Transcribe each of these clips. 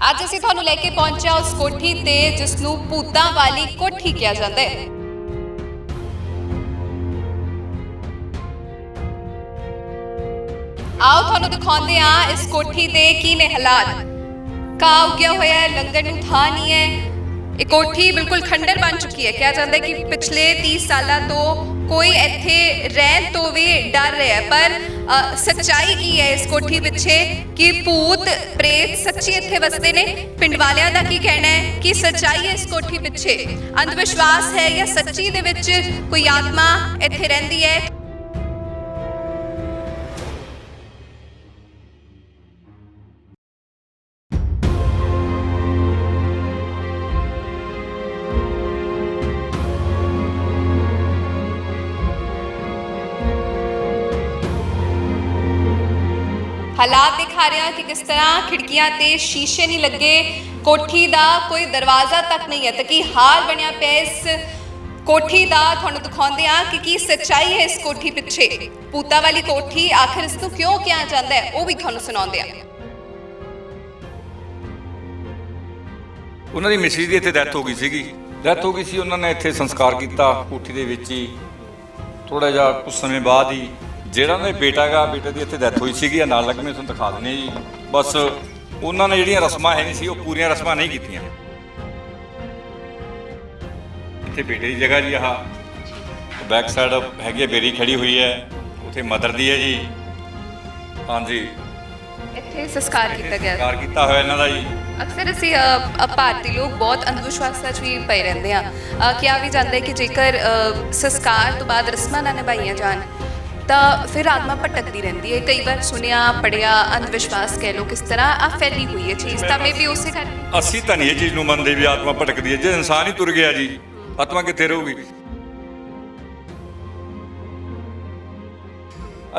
ਅੱਜ ਅਸੀਂ ਤੁਹਾਨੂੰ ਲੈ ਕੇ ਪਹੁੰਚਿਆ ਉਸ ਕੋਠੀ ਤੇ ਜਿਸ ਨੂੰ ਭੂਤਾਂ ਵਾਲੀ ਕੋਠੀ ਕਿਹਾ ਜਾਂਦਾ ਹੈ। ਆਓ ਤੁਹਾਨੂੰ ਦਿਖਾਉਂਦੇ ਹਾਂ ਇਸ ਕੋਠੀ ਦੇ ਕੀ ਨੇ ਹਾਲਾਤ। ਘਾਹ ਉੱਗਿਆ ਹੋਇਆ ਹੈ, ਲੰਘਣ ਨੂੰ ਥਾਂ ਨਹੀਂ ਹੈ। ਇਹ ਕੋਠੀ ਬਿਲਕੁਲ ਖੰਡਰ ਬਣ ਚੁੱਕੀ ਹੈ। ਕਿਹਾ ਜਾਂਦਾ ਹੈ ਕਿ ਪਿਛਲੇ 30 ਸਾਲਾਂ ਤੋਂ ਕੋਈ ਇੱਥੇ ਰਹਿਣ ਤੋਂ ਵੀ ਡਰ ਰਿਹਾ ਹੈ, ਪਰ ਸੱਚਾਈ ਕੀ ਹੈ ਇਸ ਕੋਠੀ ਪਿੱਛੇ ਕਿ ਭੂਤ ਪ੍ਰੇਤ ਸੱਚੀ ਇੱਥੇ ਵਸਦੇ ਨੇ। ਪਿੰਡ ਵਾਲਿਆਂ ਦਾ ਕੀ ਕਹਿਣਾ ਹੈ ਕਿ ਸੱਚਾਈ ਹੈ ਇਸ ਕੋਠੀ ਪਿੱਛੇ, ਅੰਧ ਵਿਸ਼ਵਾਸ ਹੈ ਜਾਂ ਸੱਚੀ ਦੇ ਵਿੱਚ ਕੋਈ ਆਤਮਾ ਇੱਥੇ ਰਹਿੰਦੀ ਹੈ। हालात दिखा रहे हैं कि किस तरह खिड़कियां ते शीशे नहीं लगे, कोठी दा कोई दरवाजा तक नहीं है। तो की हाल बनया पे इस कोठी दा तुहानू दिखाउंदे आ कि सच्चाई है इस कोठी पिछे। भूतां वाली कोठी आखिर इस नूं क्यों कहा जांदा है वो भी तुहानू सुणाउंदे आ। ਉਹਨਾਂ ਦੀ ਮਿਸਰੀ ਦੀ ਇੱਥੇ ਡੈਥ ਹੋ ਗਈ ਸੀਗੀ। ਡੈਥ ਹੋ ਗਈ ਸੀ, ਉਹਨਾਂ ਨੇ ਇੱਥੇ ਸੰਸਕਾਰ ਕੀਤਾ ਕੋਠੀ ਦੇ ਵਿੱਚ ਹੀ। ਥੋੜਾ ਜਿਹਾ ਕੁਝ ਸਮੇਂ ਬਾਅਦ ਹੀ ਜਿਹੜਾ ਉਹਨਾਂ ਦਾ ਬੇਟਾ ਗਾ, ਬੇਟੇ ਦੀ ਇੱਥੇ ਡੈਥ ਹੋਈ ਸੀਗੀ। ਨਾਲ ਲੱਗ ਮੈਂ ਤੁਹਾਨੂੰ ਦਿਖਾ ਦਿੰਦੇ ਜੀ। ਬਸ ਉਹਨਾਂ ਨੇ ਜਿਹੜੀਆਂ ਰਸਮਾਂ ਹੈ ਨਹੀਂ ਸੀ ਉਹ ਪੂਰੀਆਂ ਰਸਮਾਂ ਨਹੀਂ ਕੀਤੀਆਂ। ਇੱਥੇ ਬੇਟੇ ਦੀ ਜਗ੍ਹਾ ਜੀ, ਆਹ ਬੈਕ ਸਾਈਡ ਹੈਗੀ ਬੇਰੀ ਖੜੀ ਹੋਈ ਹੈ, ਉੱਥੇ ਮਦਰ ਦੀ ਹੈ ਜੀ। ਹਾਂਜੀ, ਇੱਥੇ ਸੰਸਕਾਰ ਕੀਤਾ ਗਿਆ, ਸੰਸਕਾਰ ਕੀਤਾ ਹੋਇਆ ਇਹਨਾਂ ਦਾ ਜੀ। ਅਕਸਰ ਅਸੀਂ ਭਾਰਤੀ ਲੋਕ ਬਹੁਤ ਅੰਧ ਵਿਸ਼ਵਾਸਾਂ 'ਚ ਵੀ ਪਏ ਰਹਿੰਦੇ ਹਾਂ। ਕਿਹਾ ਵੀ ਜਾਂਦਾ ਹੈ ਕਿ ਜੇਕਰ ਸੰਸਕਾਰ ਤੋਂ ਬਾਅਦ ਰਸਮਾਂ ਨਾ ਨਿਭਾਈਆਂ ਜਾਣ ਤਾਂ ਫਿਰ ਆਤਮਾ ਭਟਕਦੀ ਰਹਿੰਦੀ ਹੈ। ਕਈ ਵਾਰ ਸੁਣਿਆ ਪੜਿਆ ਅੰਧ ਵਿਸ਼ਵਾਸ ਕਹਿ ਲਓ, ਕਿਸ ਤਰ੍ਹਾਂ ਆ ਫੈਲੀ ਹੋਈ ਹੈ ਚੀਜ਼। ਤਾਂ ਮੈਂ ਵੀ ਉਸੇ ਕਰਕੇ ਅਸੀਂ ਤਾਂ ਨਹੀਂ ਇਹ ਚੀਜ਼ ਨੂੰ ਮੰਨਦੇ ਵੀ ਆਤਮਾ ਭਟਕਦੀ ਹੈ। ਜੇ ਇਨਸਾਨ ਹੀ ਤੁਰ ਗਿਆ ਜੀ, ਆਤਮਾ ਕਿੱਥੇ ਰਹੂਗੀ?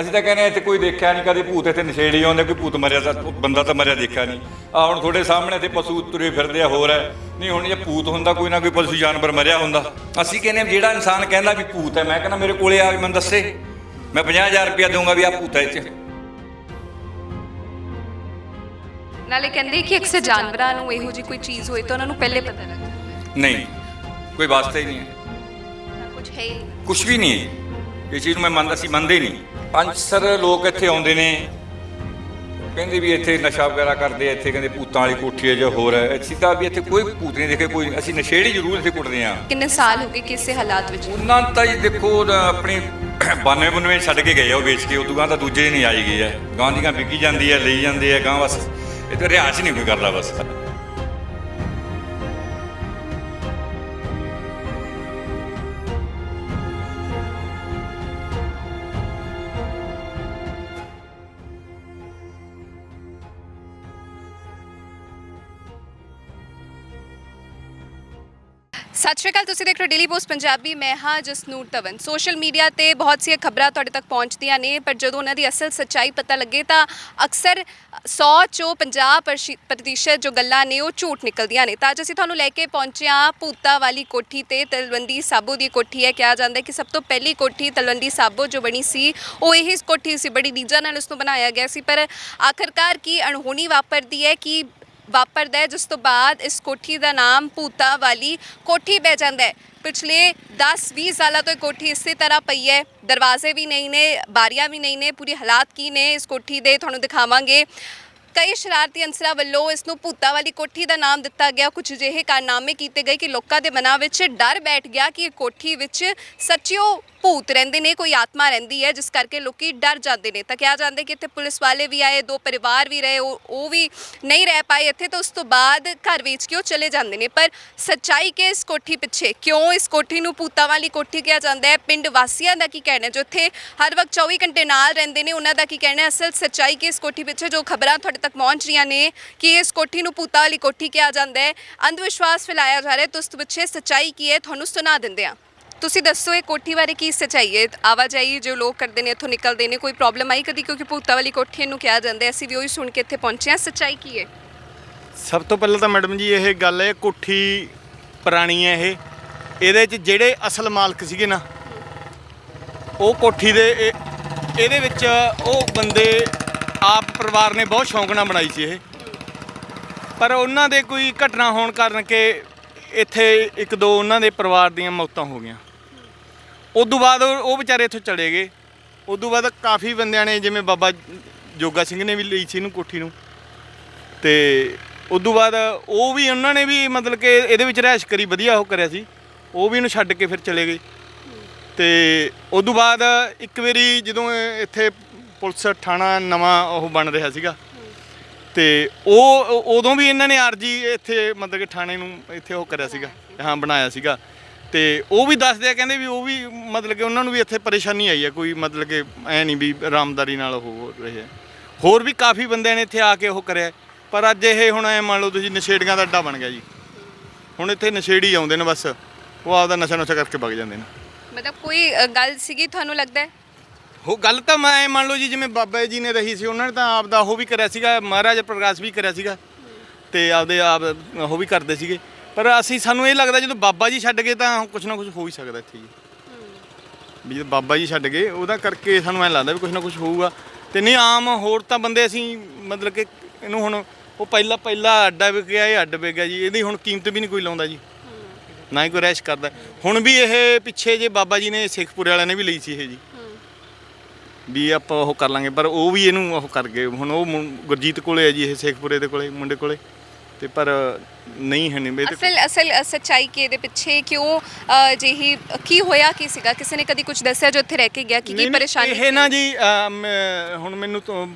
ਅਸੀਂ ਤਾਂ ਕਹਿੰਦੇ ਇੱਥੇ ਕੋਈ ਦੇਖਿਆ ਨਹੀਂ ਕਦੇ ਭੂਤ। ਇੱਥੇ ਨਸ਼ੇੜੀ ਆਉਂਦੇ, ਕੋਈ ਭੂਤ ਮਰਿਆ ਤਾਂ ਬੰਦਾ ਤਾਂ ਮਰਿਆ ਦੇਖਿਆ ਨਹੀਂ। ਆ ਹੁਣ ਤੁਹਾਡੇ ਸਾਹਮਣੇ ਇੱਥੇ ਪਸ਼ੂ ਤੁਰੇ ਫਿਰਦੇ ਆ, ਹੋਰ ਹੈ ਨਹੀਂ। ਹੁਣ ਜੇ ਭੂਤ ਹੁੰਦਾ ਕੋਈ ਨਾ ਕੋਈ ਪਸ਼ੂ ਜਾਨਵਰ ਮਰਿਆ ਹੁੰਦਾ। ਅਸੀਂ ਕਹਿੰਦੇ ਜਿਹੜਾ ਇਨਸਾਨ ਕਹਿੰਦਾ ਵੀ ਭੂਤ ਹੈ, ਮੈਂ ਕਹਿੰਦਾ ਮੇਰੇ ਕੋਲੇ ਆ ਕੇ ਮੈਨੂੰ ਦੱਸੇ, ਮੈਂ 50,000 ਰੁਪਇਆ ਦਊਂਗਾ ਵੀ ਆ ਭੂਤ ਹੈ। ਨਾਲੇ ਕਹਿੰਦੇ ਕਿ ਅਕਸਰ ਜਾਨਵਰਾਂ ਨੂੰ ਇਹੋ ਜਿਹੀ ਕੋਈ ਚੀਜ਼ ਹੋਏ ਤਾਂ ਉਹਨਾਂ ਨੂੰ ਪਹਿਲੇ ਪਤਾ ਲੱਗ ਜਾਂਦਾ। ਨਹੀਂ, ਕੋਈ ਵਾਸਤਾ ਹੀ ਨਹੀਂ ਹੈ, ਕੁਝ ਹੈ ਹੀ ਨਹੀਂ, ਕੁਛ ਵੀ ਨਹੀਂ ਹੈ। ਇਹ ਚੀਜ਼ ਨੂੰ ਅਸੀਂ ਮੰਨਦੇ ਨਹੀਂ। ਅਕਸਰ ਲੋਕ ਇੱਥੇ ਆਉਂਦੇ ਨੇ, ਕਹਿੰਦੇ ਵੀ ਇੱਥੇ ਨਸ਼ਾ ਵਗੈਰਾ ਕਰਦੇ ਆ, ਇੱਥੇ ਕਹਿੰਦੇ ਭੂਤਾਂ ਵਾਲੀ ਕੋਠੀ ਹੈ ਜਾਂ ਹੋਰ ਹੈ। ਅਸੀਂ ਤਾਂ ਵੀ ਇੱਥੇ ਕੋਈ ਭੂਤ ਨਹੀਂ ਦੇਖੇ, ਕੋਈ ਅਸੀਂ ਨਸ਼ੇੜੀ ਜ਼ਰੂਰ ਇੱਥੇ ਕੁੱਟਦੇ ਹਾਂ। ਕਿੰਨੇ ਸਾਲ ਹੋ ਗਏ ਕਿਸੇ ਹਾਲਾਤ ਵਿੱਚ? ਉਹਨਾਂ ਤਾਂ ਜੀ ਦੇਖੋ ਆਪਣੀ 92 ਛੱਡ ਕੇ ਗਏ ਆ ਉਹ ਵੇਚ ਕੇ। ਉਦੋਂ ਗਾਂ ਤਾਂ ਦੂਜੇ ਨਹੀਂ ਆਈ ਗਈ ਹੈ, ਗਾਂ ਦੀ ਗਾਂ ਵਿਕੀ ਜਾਂਦੀ ਹੈ, ਲਈ ਜਾਂਦੇ ਆ ਗਾਂ। ਬਸ ਇਹ ਤਾਂ ਰਿਆਜ਼ ਨਹੀਂ ਕੋਈ ਕਰਦਾ ਬਸ। ਸਤਿ ਸ਼੍ਰੀ ਅਕਾਲ, ਤੁਸੀਂ ਦੇਖ ਰਹੇ ਹੋ ਡੇਲੀ ਪੋਸਟ ਪੰਜਾਬੀ। ਮੈਂ ਹਾਂ ਜਸਨੂਰ ਤਵਨ। ਸੋਸ਼ਲ ਮੀਡੀਆ ਤੇ ਬਹੁਤ ਸਾਰੀਆਂ ਖਬਰਾਂ ਤੁਹਾਡੇ ਤੱਕ ਪਹੁੰਚਦੀਆਂ ਨੇ, ਪਰ ਜਦੋਂ ਉਹਨਾਂ ਦੀ ਅਸਲ ਸੱਚਾਈ ਪਤਾ ਲੱਗੇ ਤਾਂ ਅਕਸਰ 100 ਚੋਂ 50% ਜੋ ਗੱਲਾਂ ਨੇ ਉਹ ਝੂਠ ਨਿਕਲਦੀਆਂ ਨੇ। ਤਾਂ ਅੱਜ ਅਸੀਂ ਤੁਹਾਨੂੰ ਲੈ ਕੇ ਪਹੁੰਚੇ ਹਾਂ ਭੂਤਾਂ ਵਾਲੀ ਕੋਠੀ ਤੇ। ਤਲਵੰਡੀ ਸਾਬੋ ਦੀ ਕੋਠੀ ਹੈ। ਕਿਹਾ ਜਾਂਦਾ ਕਿ ਸਭ ਤੋਂ ਪਹਿਲੀ ਕੋਠੀ ਤਲਵੰਡੀ ਸਾਬੋ ਜੋ ਬਣੀ ਸੀ ਉਹ ਇਹੀ ਕੋਠੀ ਸੀ। ਬੜੀ ਰੀਝਾਂ ਨਾਲ ਇਸ ਨੂੰ ਬਣਾਇਆ ਗਿਆ ਸੀ, ਪਰ ਆਖਰਕਾਰ ਕੀ ਅਣਹੋਣੀ ਵਾਪਰਦੀ ਹੈ, ਕੀ ਵਾਪਰਦਾ ਹੈ, ਜਿਸ ਤੋਂ ਬਾਅਦ ਇਸ ਕੋਠੀ ਦਾ ਨਾਮ ਭੂਤਾਂ ਵਾਲੀ ਕੋਠੀ ਪੈ ਜਾਂਦਾ ਹੈ। ਪਿਛਲੇ 10-20 ਸਾਲਾਂ ਤੋਂ ਇਹ ਕੋਠੀ ਇਸੇ ਤਰ੍ਹਾਂ ਪਈ ਹੈ। ਦਰਵਾਜ਼ੇ ਵੀ ਨਹੀਂ ਨੇ, ਬਾਰੀਆਂ ਵੀ ਨਹੀਂ ਨੇ। ਪੂਰੀ ਹਾਲਾਤ ਕੀ ਨੇ ਇਸ ਕੋਠੀ ਦੇ ਤੁਹਾਨੂੰ ਦਿਖਾਵਾਂਗੇ। ਕਈ ਸ਼ਰਾਰਤੀ ਅਨਸਰਾਂ ਵੱਲੋਂ ਇਸ ਨੂੰ ਭੂਤਾਂ ਵਾਲੀ ਕੋਠੀ ਦਾ ਨਾਮ ਦਿੱਤਾ ਗਿਆ। ਕੁਝ ਅਜਿਹੇ ਕਾਰਨਾਮੇ ਕੀਤੇ ਗਏ ਕਿ ਲੋਕਾਂ ਦੇ ਮਨਾਂ ਵਿੱਚ ਡਰ ਬੈਠ ਗਿਆ ਕਿ ਇਹ ਕੋਠੀ ਵਿੱਚ ਸੱਚਿਓ ਭੂਤ ਰਹਿੰਦੇ ਨੇ, ਕੋਈ ਆਤਮਾ ਰਹਿੰਦੀ ਹੈ, ਜਿਸ ਕਰਕੇ ਲੋਕੀ ਡਰ ਜਾਂਦੇ ਨੇ। ਤਾਂ ਕਿਹਾ ਜਾਂਦਾ ਕਿ ਇੱਥੇ ਪੁਲਿਸ ਵਾਲੇ ਵੀ ਆਏ, 2 ਪਰਿਵਾਰ ਵੀ ਰਹੇ, ਉਹ ਵੀ ਨਹੀਂ ਰਹਿ ਪਾਏ ਇੱਥੇ। ਤਾਂ ਉਸ ਤੋਂ ਬਾਅਦ ਘਰ ਵੇਚ ਕੇ ਉਹ ਚਲੇ ਜਾਂਦੇ ਨੇ। ਪਰ ਸੱਚਾਈ ਕਿ ਇਸ ਕੋਠੀ ਪਿੱਛੇ ਕਿਉਂ ਇਸ ਕੋਠੀ ਨੂੰ ਭੂਤਾਂ ਵਾਲੀ ਕੋਠੀ ਕਿਹਾ ਜਾਂਦਾ ਹੈ? ਪਿੰਡ ਵਾਸੀਆਂ ਦਾ ਕੀ ਕਹਿਣਾ, ਜੋ ਇੱਥੇ ਹਰ ਵਕਤ 24 ਘੰਟੇ ਨਾਲ ਰਹਿੰਦੇ ਨੇ, ਉਹਨਾਂ ਦਾ ਕੀ ਕਹਿਣਾ? ਅਸਲ ਸੱਚਾਈ ਕਿ ਇਸ ਕੋਠੀ ਪਿੱਛੇ ਜੋ ਖਬਰਾਂ ਤੁਹਾਡੇ ਤੱਕ ਪਹੁੰਚ ਰਹੀਆਂ ਨੇ ਕਿ ਇਸ ਕੋਠੀ ਨੂੰ ਭੂਤਾਂ ਵਾਲੀ ਕੋਠੀ ਕਿਹਾ ਜਾਂਦਾ ਹੈ, ਅੰਧ ਵਿਸ਼ਵਾਸ ਫੈਲਾਇਆ ਜਾ ਰਿਹਾ, ਤਾਂ ਉਸ ਪਿੱਛੇ ਸੱਚਾਈ ਕੀ ਹੈ ਤੁਹਾਨੂੰ ਸੁਣਾ ਦਿੰਦੇ ਹਾਂ। ਤੁਸੀਂ ਦੱਸੋ ਇਹ ਕੋਠੀ ਬਾਰੇ ਕੀ ਸੱਚਾਈ ਹੈ? ਆਵਾਜਾਈ ਜੋ ਲੋਕ ਕਰਦੇ ਨੇ, ਇੱਥੋਂ ਨਿਕਲਦੇ ਨੇ, ਕੋਈ ਪ੍ਰੋਬਲਮ ਆਈ ਕਦੀ? ਕਿਉਂਕਿ ਭੂਤਾਂ ਵਾਲੀ ਕੋਠੀ ਨੂੰ ਕਿਹਾ ਜਾਂਦਾ, ਅਸੀਂ ਵੀ ਉਹੀ ਸੁਣ ਕੇ ਇੱਥੇ ਪਹੁੰਚੇ ਹਾਂ। ਸੱਚਾਈ ਕੀ ਹੈ? ਸਭ ਤੋਂ ਪਹਿਲਾਂ ਤਾਂ ਮੈਡਮ ਜੀ ਇਹ ਗੱਲ ਹੈ, ਕੋਠੀ ਪੁਰਾਣੀ ਹੈ। ਇਹਦੇ 'ਚ ਜਿਹੜੇ ਅਸਲ ਮਾਲਕ ਸੀਗੇ ਨਾ, ਉਹ ਕੋਠੀ ਦੇ ਇਹਦੇ ਵਿੱਚ ਉਹ ਬੰਦੇ ਆਪ ਪਰਿਵਾਰ ਨੇ ਬਹੁਤ ਸ਼ੌਂਕ ਨਾਲ ਬਣਾਈ ਸੀ ਇਹ। ਪਰ ਉਹਨਾਂ ਦੇ ਕੋਈ ਘਟਨਾ ਹੋਣ ਕਾਰਨ ਕਿ ਇੱਥੇ ਇੱਕ ਦੋ ਉਹਨਾਂ ਦੇ ਪਰਿਵਾਰ ਦੀਆਂ ਮੌਤਾਂ ਹੋ ਗਈਆਂ। ਉਦੋਂ ਬਾਅਦ ਉਹ ਵਿਚਾਰੇ ਇੱਥੋਂ ਚਲੇ ਗਏ। ਉਦੋਂ ਬਾਅਦ ਕਾਫੀ ਬੰਦਿਆਂ ਨੇ, ਜਿਵੇਂ ਬਾਬਾ ਜੋਗਾ ਸਿੰਘ ਨੇ ਵੀ ਲਈ ਸੀ ਇਹਨੂੰ ਕੋਠੀ ਨੂੰ, ਤੇ ਉਦੋਂ ਬਾਅਦ ਉਹ ਵੀ ਉਹਨਾਂ ਨੇ ਵੀ ਮਤਲਬ ਕਿ ਇਹਦੇ ਵਿੱਚ ਰਿਹਾਇਸ਼ ਕਰੀ, ਵਧੀਆ ਉਹ ਕਰਿਆ ਸੀ, ਉਹ ਵੀ ਇਹਨੂੰ ਛੱਡ ਕੇ ਫਿਰ ਚਲੇ ਗਏ। ਤੇ ਉਦੋਂ ਬਾਅਦ ਇੱਕ ਵਾਰੀ ਜਦੋਂ ਇੱਥੇ ਪੁਲਿਸ ਥਾਣਾ ਨਵਾਂ ਉਹ ਬਣ ਰਿਹਾ ਸੀਗਾ, ਤੇ ਉਹ ਉਦੋਂ ਵੀ ਇਹਨਾਂ ਨੇ ਆਰਜੀ ਇੱਥੇ ਮਤਲਬ ਕਿ ਥਾਣੇ ਨੂੰ ਇੱਥੇ ਉਹ ਕਰਿਆ ਸੀਗਾ, ਹਾਂ ਬਣਾਇਆ ਸੀਗਾ। ਤੇ ਉਹ ਵੀ ਦੱਸਦੇ ਆ, ਕਹਿੰਦੇ ਵੀ ਉਹ ਵੀ ਮਤਲਬ ਕਿ ਉਹਨਾਂ ਨੂੰ ਵੀ ਇੱਥੇ ਪਰੇਸ਼ਾਨੀ ਆਈ ਹੈ, ਕੋਈ ਮਤਲਬ ਕਿ ਐ ਨਹੀਂ ਵੀ ਆਰਾਮਦਾਰੀ ਨਾਲ ਉਹ ਹੋ ਰਿਹਾ। ਹੋਰ ਵੀ ਕਾਫੀ ਬੰਦਿਆਂ ਨੇ ਇੱਥੇ ਆ ਕੇ ਉਹ ਕਰਿਆ, ਪਰ ਅੱਜ ਇਹ ਹੁਣ ਐ ਮੰਨ ਲਓ ਤੁਸੀਂ ਨਸ਼ੇੜੀਆਂ ਦਾ ਅੱਡਾ ਬਣ ਗਿਆ ਜੀ। ਹੁਣ ਇੱਥੇ ਨਸ਼ੇੜੀ ਆਉਂਦੇ ਨੇ, ਬਸ ਉਹ ਆਪਦਾ ਨਸ਼ਾ ਨੁਸ਼ਾ ਕਰਕੇ ਵਗ ਜਾਂਦੇ ਨੇ। ਮਤਲਬ ਕੋਈ ਗੱਲ ਸੀਗੀ ਤੁਹਾਨੂੰ ਲੱਗਦਾ ਹੈ? ਉਹ ਗੱਲ ਤਾਂ ਮੈਂ ਮੰਨ ਲਓ ਜੀ, ਜਿਵੇਂ ਬਾਬਾ ਜੀ ਨੇ ਰਹੀ ਸੀ, ਉਹਨਾਂ ਨੇ ਤਾਂ ਆਪਦਾ ਉਹ ਵੀ ਕਰਿਆ ਸੀਗਾ, ਮਹਾਰਾਜ ਪ੍ਰਕਾਸ਼ ਵੀ ਕਰਿਆ ਸੀਗਾ, ਤੇ ਆਪਦੇ ਆਪ ਉਹ ਵੀ ਕਰਦੇ ਸੀਗੇ। ਪਰ ਸਾਨੂੰ ਇਹ ਲੱਗਦਾ ਜਦੋਂ ਬਾਬਾ ਜੀ ਛੱਡ ਗਏ ਤਾਂ ਕੁਛ ਨਾ ਕੁਛ ਹੋ ਹੀ ਸਕਦਾ ਇੱਥੇ ਜੀ। ਵੀ ਜਦੋਂ ਬਾਬਾ ਜੀ ਛੱਡ ਗਏ ਉਹਦਾ ਕਰਕੇ ਸਾਨੂੰ ਐਂ ਲੱਗਦਾ ਵੀ ਕੁਛ ਨਾ ਕੁਛ ਹੋਊਗਾ। ਤੇ ਨਹੀਂ ਆਮ ਹੋਰ ਤਾਂ ਬੰਦੇ ਅਸੀਂ ਮਤਲਬ ਕਿ ਇਹਨੂੰ ਹੁਣ ਉਹ ਪਹਿਲਾ ਅੱਡਾ ਵਿਕ ਗਿਆ, ਇਹ ਅੱਡ ਵਿਕ ਗਿਆ ਜੀ, ਇਹਦੀ ਹੁਣ ਕੀਮਤ ਵੀ ਨਹੀਂ ਕੋਈ ਲਾਉਂਦਾ ਜੀ, ਨਾ ਹੀ ਕੋਈ ਰਹਿਸ਼ ਕਰਦਾ। ਹੁਣ ਵੀ ਇਹ ਪਿੱਛੇ ਜੇ ਬਾਬਾ ਜੀ ਨੇ ਸਿੱਖਪੁਰੇ ਵਾਲਿਆਂ ਨੇ ਵੀ ਲਈ ਸੀ ਇਹ ਜੀ, ਵੀ ਆਪਾਂ ਉਹ ਕਰ ਲਾਂਗੇ, ਪਰ ਉਹ ਵੀ ਇਹਨੂੰ ਉਹ ਕਰ ਗਏ। ਹੁਣ ਉਹ ਗੁਰਜੀਤ ਕੋਲੇ ਹੈ ਜੀ, ਇਹ ਸਿੱਖਪੁਰੇ ਦੇ ਕੋਲੇ ਮੁੰਡੇ ਕੋਲੇ, ਤੇ ਪਰ ਨਹੀਂ ਹੈ ਨਹੀਂ। ਅਸਲ ਸੱਚਾਈ ਕੀ ਇਹਦੇ ਪਿੱਛੇ ਕਿਉਂ ਜਿਹੀ ਕੀ ਹੋਇਆ, ਕੀ ਸੀਗਾ? ਕਿਸੇ ਨੇ ਕਦੀ ਕੁਝ ਦੱਸਿਆ ਜੋ ਇੱਥੇ ਰਹਿ ਕੇ ਗਿਆ, ਕੀ ਪਰੇਸ਼ਾਨੀ ਇਹ ਨਾ ਜੀ ਹੁਣ ਮੈਨੂੰ ਤਾਂ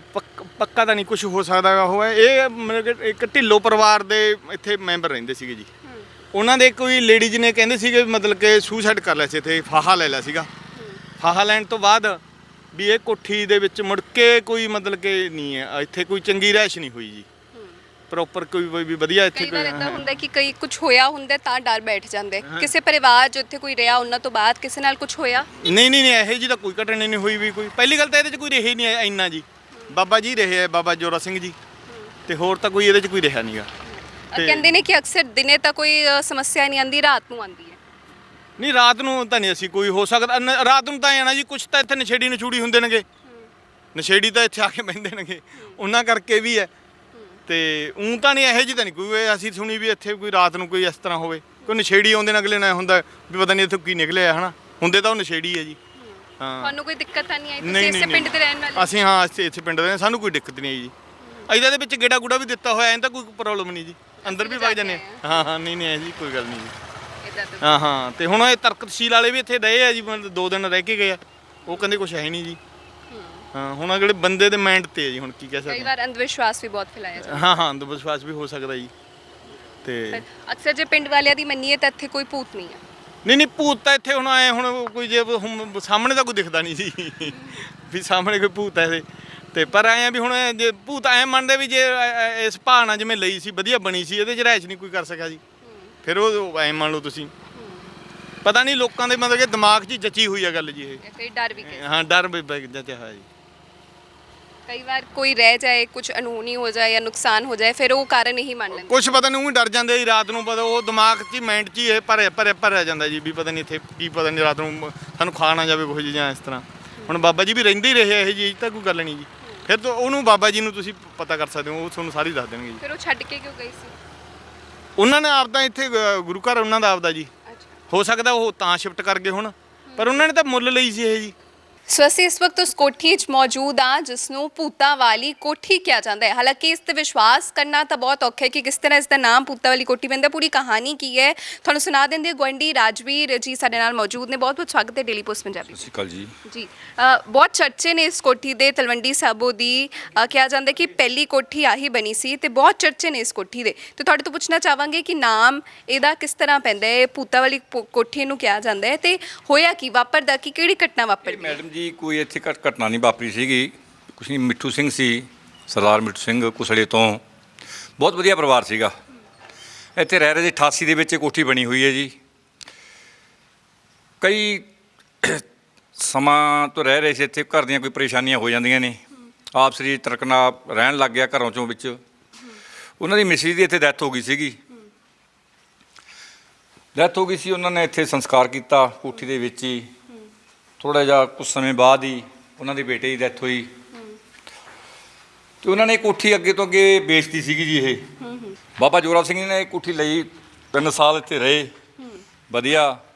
ਪੱਕਾ ਤਾਂ ਨਹੀਂ ਕੁਝ ਹੋ ਸਕਦਾ। ਉਹ ਹੈ ਇਹ ਮਤਲਬ ਕਿ ਇੱਕ ਢਿੱਲੋਂ ਪਰਿਵਾਰ ਦੇ ਇੱਥੇ ਮੈਂਬਰ ਰਹਿੰਦੇ ਸੀਗੇ ਜੀ। ਉਹਨਾਂ ਦੇ ਕੋਈ ਲੇਡੀਜ਼ ਨੇ ਕਹਿੰਦੇ ਸੀਗੇ ਮਤਲਬ ਕਿ ਸੁਸਾਈਡ ਕਰ ਲਿਆ ਸੀ, ਇੱਥੇ ਫਾਹਾ ਲੈ ਲਿਆ ਸੀਗਾ। ਫਾਹਾ ਲੈਣ ਤੋਂ ਬਾਅਦ ਵੀ ਇਹ ਕੋਠੀ ਦੇ ਵਿੱਚ ਮੁੜ ਕੇ ਕੋਈ ਮਤਲਬ ਕਿ ਨਹੀਂ ਹੈ, ਇੱਥੇ ਕੋਈ ਚੰਗੀ ਰਿਹਾਇਸ਼ ਨਹੀਂ ਹੋਈ ਜੀ, ਪ੍ਰੋਪਰ ਕੋਈ ਵੀ ਵਧੀਆ ਇੱਥੇ ਕਈ ਵਾਰ ਇਦਾਂ ਹੁੰਦਾ ਕਿ ਕਈ ਕੁਝ ਹੋਇਆ ਹੁੰਦਾ ਤਾਂ ਡਰ ਬੈਠ ਜਾਂਦੇ। ਕਿਸੇ ਪਰਿਵਾਰ ਜੋ ਇੱਥੇ ਕੋਈ ਰਿਹਾ ਉਹਨਾਂ ਤੋਂ ਬਾਅਦ ਕਿਸੇ ਨਾਲ ਕੁਝ ਹੋਇਆ? ਨਹੀਂ ਇਹੋ ਜੀ ਤਾਂ ਕੋਈ ਘਟਨਾ ਨਹੀਂ ਹੋਈ ਵੀ ਕੋਈ। ਪਹਿਲੀ ਗੱਲ ਤਾਂ ਇਹਦੇ 'ਚ ਕੋਈ ਰਿਹਾ ਹੀ ਨਹੀਂ ਇੰਨਾ ਜੀ, ਬਾਬਾ ਜੀ ਰਹੇ ਹੈ, ਬਾਬਾ ਜੋਰਾ ਸਿੰਘ ਜੀ, ਤੇ ਹੋਰ ਤਾਂ ਕੋਈ ਇਹਦੇ 'ਚ ਕੋਈ ਰਿਹਾ ਨਹੀਂਗਾ। ਕਹਿੰਦੇ ਨੇ ਕਿ ਅਕਸਰ ਦਿਨੇ ਤਾਂ ਕੋਈ ਸਮੱਸਿਆ ਨਹੀਂ ਆਉਂਦੀ, ਰਾਤ ਨੂੰ ਆਉਂਦੀ ਹੈ। ਨਹੀਂ ਰਾਤ ਨੂੰ ਤਾਂ ਨਹੀਂ ਅਸੀਂ ਕੋਈ ਹੋ ਸਕਦਾ, ਰਾਤ ਨੂੰ ਤਾਂ ਆਣਾ ਜੀ ਕੁਛ ਤਾਂ ਇੱਥੇ ਨਸ਼ੇੜੀ ਨਛੂੜੀ ਹੁੰਦੇ ਨੇਗੇ, ਨਸ਼ੇੜੀ ਤਾਂ ਇੱਥੇ ਆ ਕੇ ਬਹਿੰਦੇ ਨੇਗੇ, ਉਹਨਾਂ ਕਰਕੇ ਵੀ ਹੈ। ਤੇ ਊਂ ਤਾਂ ਨਹੀਂ ਇਹੋ ਜਿਹੀ ਤਾਂ ਨਹੀਂ ਕੋਈ ਅਸੀਂ ਸੁਣੀ ਵੀ ਇੱਥੇ ਕੋਈ ਰਾਤ ਨੂੰ ਕੋਈ ਇਸ ਤਰ੍ਹਾਂ ਹੋਵੇ। ਕੋਈ ਨਸ਼ੇੜੀ ਆਉਂਦੇ ਨੇ, ਅਗਲੇ ਨਾਲ ਹੁੰਦਾ ਵੀ ਪਤਾ ਨਹੀਂ ਇੱਥੇ ਕੀ ਨਿਕਲਿਆ ਹੈ ਨਾ, ਹੁੰਦੇ ਤਾਂ ਉਹ ਨਸ਼ੇੜੀ ਹੈ ਜੀ। ਹਾਂ, ਤੁਹਾਨੂੰ ਕੋਈ ਦਿੱਕਤ ਤਾਂ ਨਹੀਂ ਆਈ? ਤੁਸੀਂ ਇਸੇ ਪਿੰਡ ਦੇ ਰਹਿਣ ਵਾਲੇ? ਅਸੀਂ ਹਾਂ ਇੱਥੇ ਪਿੰਡ ਦੇ, ਸਾਨੂੰ ਕੋਈ ਦਿੱਕਤ ਨਹੀਂ ਆਈ ਜੀ। ਇਹਦੇ ਦੇ ਵਿੱਚ ਗੇੜਾ ਗੂੜਾ ਵੀ ਦਿੱਤਾ ਹੋਇਆ, ਐਂ ਤਾਂ ਕੋਈ ਪ੍ਰੋਬਲਮ ਨਹੀਂ ਜੀ, ਅੰਦਰ ਵੀ ਵਗ ਜਾਂਦੇ। ਹਾਂ ਨਹੀਂ ਇਹ ਜੀ ਕੋਈ ਗੱਲ ਨਹੀਂ ਜੀ। ਹਾਂ ਤੇ ਹੁਣ ਇਹ ਤਰਕ ਤਹਿਸੀਲ ਵਾਲੇ ਵੀ ਇੱਥੇ ਰਹੇ ਆ ਜੀ, 2 ਦਿਨ ਰਹਿ ਕੇ ਗਏ ਆ, ਉਹ ਕਹਿੰਦੇ ਕੁਛ ਹੈ ਨਹੀਂ ਜੀ। ਹਾਂ ਹੁਣ ਅਗਲੇ ਬੰਦੇ ਦੇ ਮਾਈਂਡ ਤੇ ਹੈ ਜੀ, ਹੁਣ ਕੀ ਕਹਿ ਸਕਦੇ। ਕਈ ਵਾਰ ਅੰਧ ਵਿਸ਼ਵਾਸ ਵੀ ਬਹੁਤ ਫੈਲਾਇਆ ਜਾਂਦਾ। ਹਾਂ ਅੰਧ ਵਿਸ਼ਵਾਸ ਵੀ ਹੋ ਸਕਦਾ ਜੀ। ਤੇ ਅਕਸਰ ਜੇ ਪਿੰਡ ਵਾਲਿਆਂ ਦੀ ਮੰਨੀਏ ਤਾਂ ਇੱਥੇ ਕੋਈ ਭੂਤ ਨਹੀਂ ਹੈ। ਨਹੀਂ ਭੂਤ ਤਾਂ ਇੱਥੇ ਹੁਣ ਆਏ, ਹੁਣ ਕੋਈ ਜੇ ਸਾਹਮਣੇ ਤਾਂ ਕੋਈ ਦਿਖਦਾ ਨਹੀਂ ਜੀ ਵੀ ਸਾਹਮਣੇ ਕੋਈ ਭੂਤ ਹੈ ਇਹਦੇ ਤੇ। ਪਰ ਆਏ ਆ ਵੀ ਹੁਣ ਜੇ ਭੂਤ ਐਂ ਮੰਨਦੇ ਵੀ ਜੇ ਇਸ ਭਾਣਾ ਜਿਵੇਂ ਲਈ ਸੀ, ਵਧੀਆ ਬਣੀ ਸੀ, ਇਹਦੇ 'ਚ ਰਿਹਾਇਸ਼ ਨਹੀਂ ਕੋਈ ਕਰ ਸਕਿਆ ਜੀ, ਫਿਰ ਉਹ ਐਂ ਮੰਨ ਲਓ ਤੁਸੀਂ। ਪਤਾ ਨਹੀਂ ਲੋਕਾਂ ਦੇ ਮਤਲਬ ਕਿ ਦਿਮਾਗ 'ਚ ਜੱਚੀ ਹੋਈ ਆ ਗੱਲ ਜੀ ਇਹ। ਫਿਰ ਡਰ ਵੀ ਹਾਂ ਡਰ ਵੀ ਜੱਚਿਆ ਹੋਇਆ ਜੀ। ਕਈ ਵਾਰ ਕੋਈ ਰਹਿ ਜਾਏ, ਕੁਝ ਅਨਹੋਣੀ ਹੋ ਜਾਏ ਜਾਂ ਨੁਕਸਾਨ ਹੋ ਜਾਏ, ਫਿਰ ਉਹ ਕਾਰਨ ਹੀ ਮੰਨ ਲੈਂਦੇ। ਕੁਛ ਪਤਾ ਨਹੀਂ ਉਹ ਡਰ ਜਾਂਦੇ ਜੀ ਰਾਤ ਨੂੰ, ਪਤਾ ਉਹ ਦਿਮਾਗ 'ਚ ਮਾਈਂਡ 'ਚ ਹੀ ਇਹ ਭਰਿਆ ਜਾਂਦਾ ਜੀ, ਵੀ ਪਤਾ ਨਹੀਂ ਇੱਥੇ ਕੀ, ਪਤਾ ਨਹੀਂ ਰਾਤ ਨੂੰ ਸਾਨੂੰ ਖਾ ਨਾ ਜਾਵੇ ਕੁਝ ਜਾਂ ਇਸ ਤਰ੍ਹਾਂ। ਹੁਣ ਬਾਬਾ ਜੀ ਵੀ ਰਹਿੰਦੇ ਹੀ ਰਹੇ ਇਹ ਜੀ, ਤਾਂ ਕੋਈ ਗੱਲ ਨਹੀਂ ਜੀ। ਫਿਰ ਤਾਂ ਉਹਨੂੰ ਬਾਬਾ ਜੀ ਨੂੰ ਤੁਸੀਂ ਪਤਾ ਕਰ ਸਕਦੇ ਹੋ, ਉਹ ਤੁਹਾਨੂੰ ਸਾਰੀ ਦੱਸ ਦੇਣਗੇ ਜੀ। ਫਿਰ ਉਹ ਛੱਡ ਕੇ ਕਿਉਂ ਗਈ ਸੀ? ਉਹਨਾਂ ਨੇ ਆਪਦਾ ਇੱਥੇ ਗੁਰੂ ਘਰ ਉਹਨਾਂ ਦਾ ਆਪਦਾ ਜੀ, ਹੋ ਸਕਦਾ ਉਹ ਤਾਂ ਸ਼ਿਫਟ ਕਰ ਗਏ ਹੁਣ, ਪਰ ਉਹਨਾਂ ਨੇ ਤਾਂ ਮੁੱਲ ਲਈ ਸੀ ਇਹ ਜੀ। ਸੋ ਅਸੀਂ ਇਸ ਵਕਤ ਉਸ ਕੋਠੀ 'ਚ ਮੌਜੂਦ ਹਾਂ ਜਿਸ ਨੂੰ ਭੂਤਾਂ ਵਾਲੀ ਕੋਠੀ ਕਿਹਾ ਜਾਂਦਾ ਹੈ। ਹਾਲਾਂਕਿ ਇਸ ਤੇ ਵਿਸ਼ਵਾਸ ਕਰਨਾ ਤਾਂ ਬਹੁਤ ਔਖਾ ਹੈ ਕਿ ਕਿਸ ਤਰ੍ਹਾਂ ਇਸ ਦਾ ਨਾਮ ਭੂਤਾਂ ਵਾਲੀ ਕੋਠੀ ਪੈਂਦਾ। ਪੂਰੀ ਕਹਾਣੀ ਕੀ ਹੈ ਤੁਹਾਨੂੰ ਸੁਣਾ ਦਿੰਦੇ। ਗੁਆਂਢੀ ਰਾਜਵੀਰ ਜੀ ਸਾਡੇ ਨਾਲ ਮੌਜੂਦ ਨੇ। ਬਹੁਤ ਬਹੁਤ ਸਵਾਗਤ ਹੈ ਡੇਲੀ ਪੋਸਟ ਪੰਜਾਬੀ। ਸਤਿ ਸ਼੍ਰੀ ਅਕਾਲ ਜੀ। ਜੀ ਬਹੁਤ ਚਰਚੇ ਨੇ ਇਸ ਕੋਠੀ ਦੇ। ਤਲਵੰਡੀ ਸਾਬੋ ਦੀ ਕਿਹਾ ਜਾਂਦਾ ਕਿ ਪਹਿਲੀ ਕੋਠੀ ਆਹੀ ਬਣੀ ਸੀ ਤੇ ਬਹੁਤ ਚਰਚੇ ਨੇ ਇਸ ਕੋਠੀ ਦੇ। ਤੇ ਤੁਹਾਡੇ ਤੋਂ ਪੁੱਛਣਾ ਚਾਹਾਂਗੇ ਕਿ ਨਾਮ ਇਹਦਾ ਕਿਸ ਤਰ੍ਹਾਂ ਪੈਂਦਾ ਹੈ, ਭੂਤਾਂ ਵਾਲੀ ਕੋਠੀ ਨੂੰ ਕਿਹਾ ਜਾਂਦਾ ਹੈ, ਤੇ ਹੋਇਆ ਕੀ, ਵਾਪਰਦਾ ਕੀ, ਕਿਹੜੀ ਘਟਨਾ ਵਾਪਰਦੀ? ਮੈਡਮ ਜੀ ਕੋਈ ਇੱਥੇ ਘਟਨਾ ਨਹੀਂ ਵਾਪਰੀ ਸੀਗੀ, ਕੁਛ ਨਹੀਂ। ਮਿੱਠੂ ਸਿੰਘ ਸੀ, ਸਰਦਾਰ ਮਿੱਠੂ ਸਿੰਘ ਕੁਸਲੇ ਤੋਂ, ਬਹੁਤ ਵਧੀਆ ਪਰਿਵਾਰ ਸੀਗਾ। ਇੱਥੇ ਰਹਿ ਰਹੇ ਸੀ। 88 ਦੇ ਵਿੱਚ ਕੋਠੀ ਬਣੀ ਹੋਈ ਹੈ ਜੀ। ਕਈ ਸਮਾਂ ਤੋਂ ਰਹਿ ਰਹੇ ਸੀ ਇੱਥੇ, ਘਰ ਦੀਆਂ ਕੋਈ ਪਰੇਸ਼ਾਨੀਆਂ ਹੋ ਜਾਂਦੀਆਂ ਨੇ, ਆਪਸ ਵਿੱਚ ਤਰਕਨਾ ਰਹਿਣ ਲੱਗ ਗਿਆ ਘਰੋਂ ਚੋਂ ਵਿੱਚ। ਉਹਨਾਂ ਦੀ ਮਿਸਿਸ ਦੀ ਇੱਥੇ ਡੈਥ ਹੋ ਗਈ ਸੀਗੀ। ਉਹਨਾਂ ਨੇ ਇੱਥੇ ਸੰਸਕਾਰ ਕੀਤਾ ਕੋਠੀ ਦੇ ਵਿੱਚ ਹੀ। ਥੋੜ੍ਹਾ ਜਿਹਾ ਕੁਝ ਸਮੇਂ ਬਾਅਦ ਹੀ ਉਹਨਾਂ ਦੇ ਬੇਟੇ ਦੀ ਡੈਥ ਹੋਈ, ਅਤੇ ਉਹਨਾਂ ਨੇ ਕੋਠੀ ਅੱਗੇ ਤੋਂ ਅੱਗੇ ਵੇਚਤੀ ਸੀਗੀ ਜੀ ਇਹ। ਬਾਬਾ ਜੋਰਾ ਸਿੰਘ ਜੀ ਨੇ ਇਹ ਕੋਠੀ ਲਈ 3 ਸਾਲ ਇੱਥੇ ਰਹੇ, ਵਧੀਆ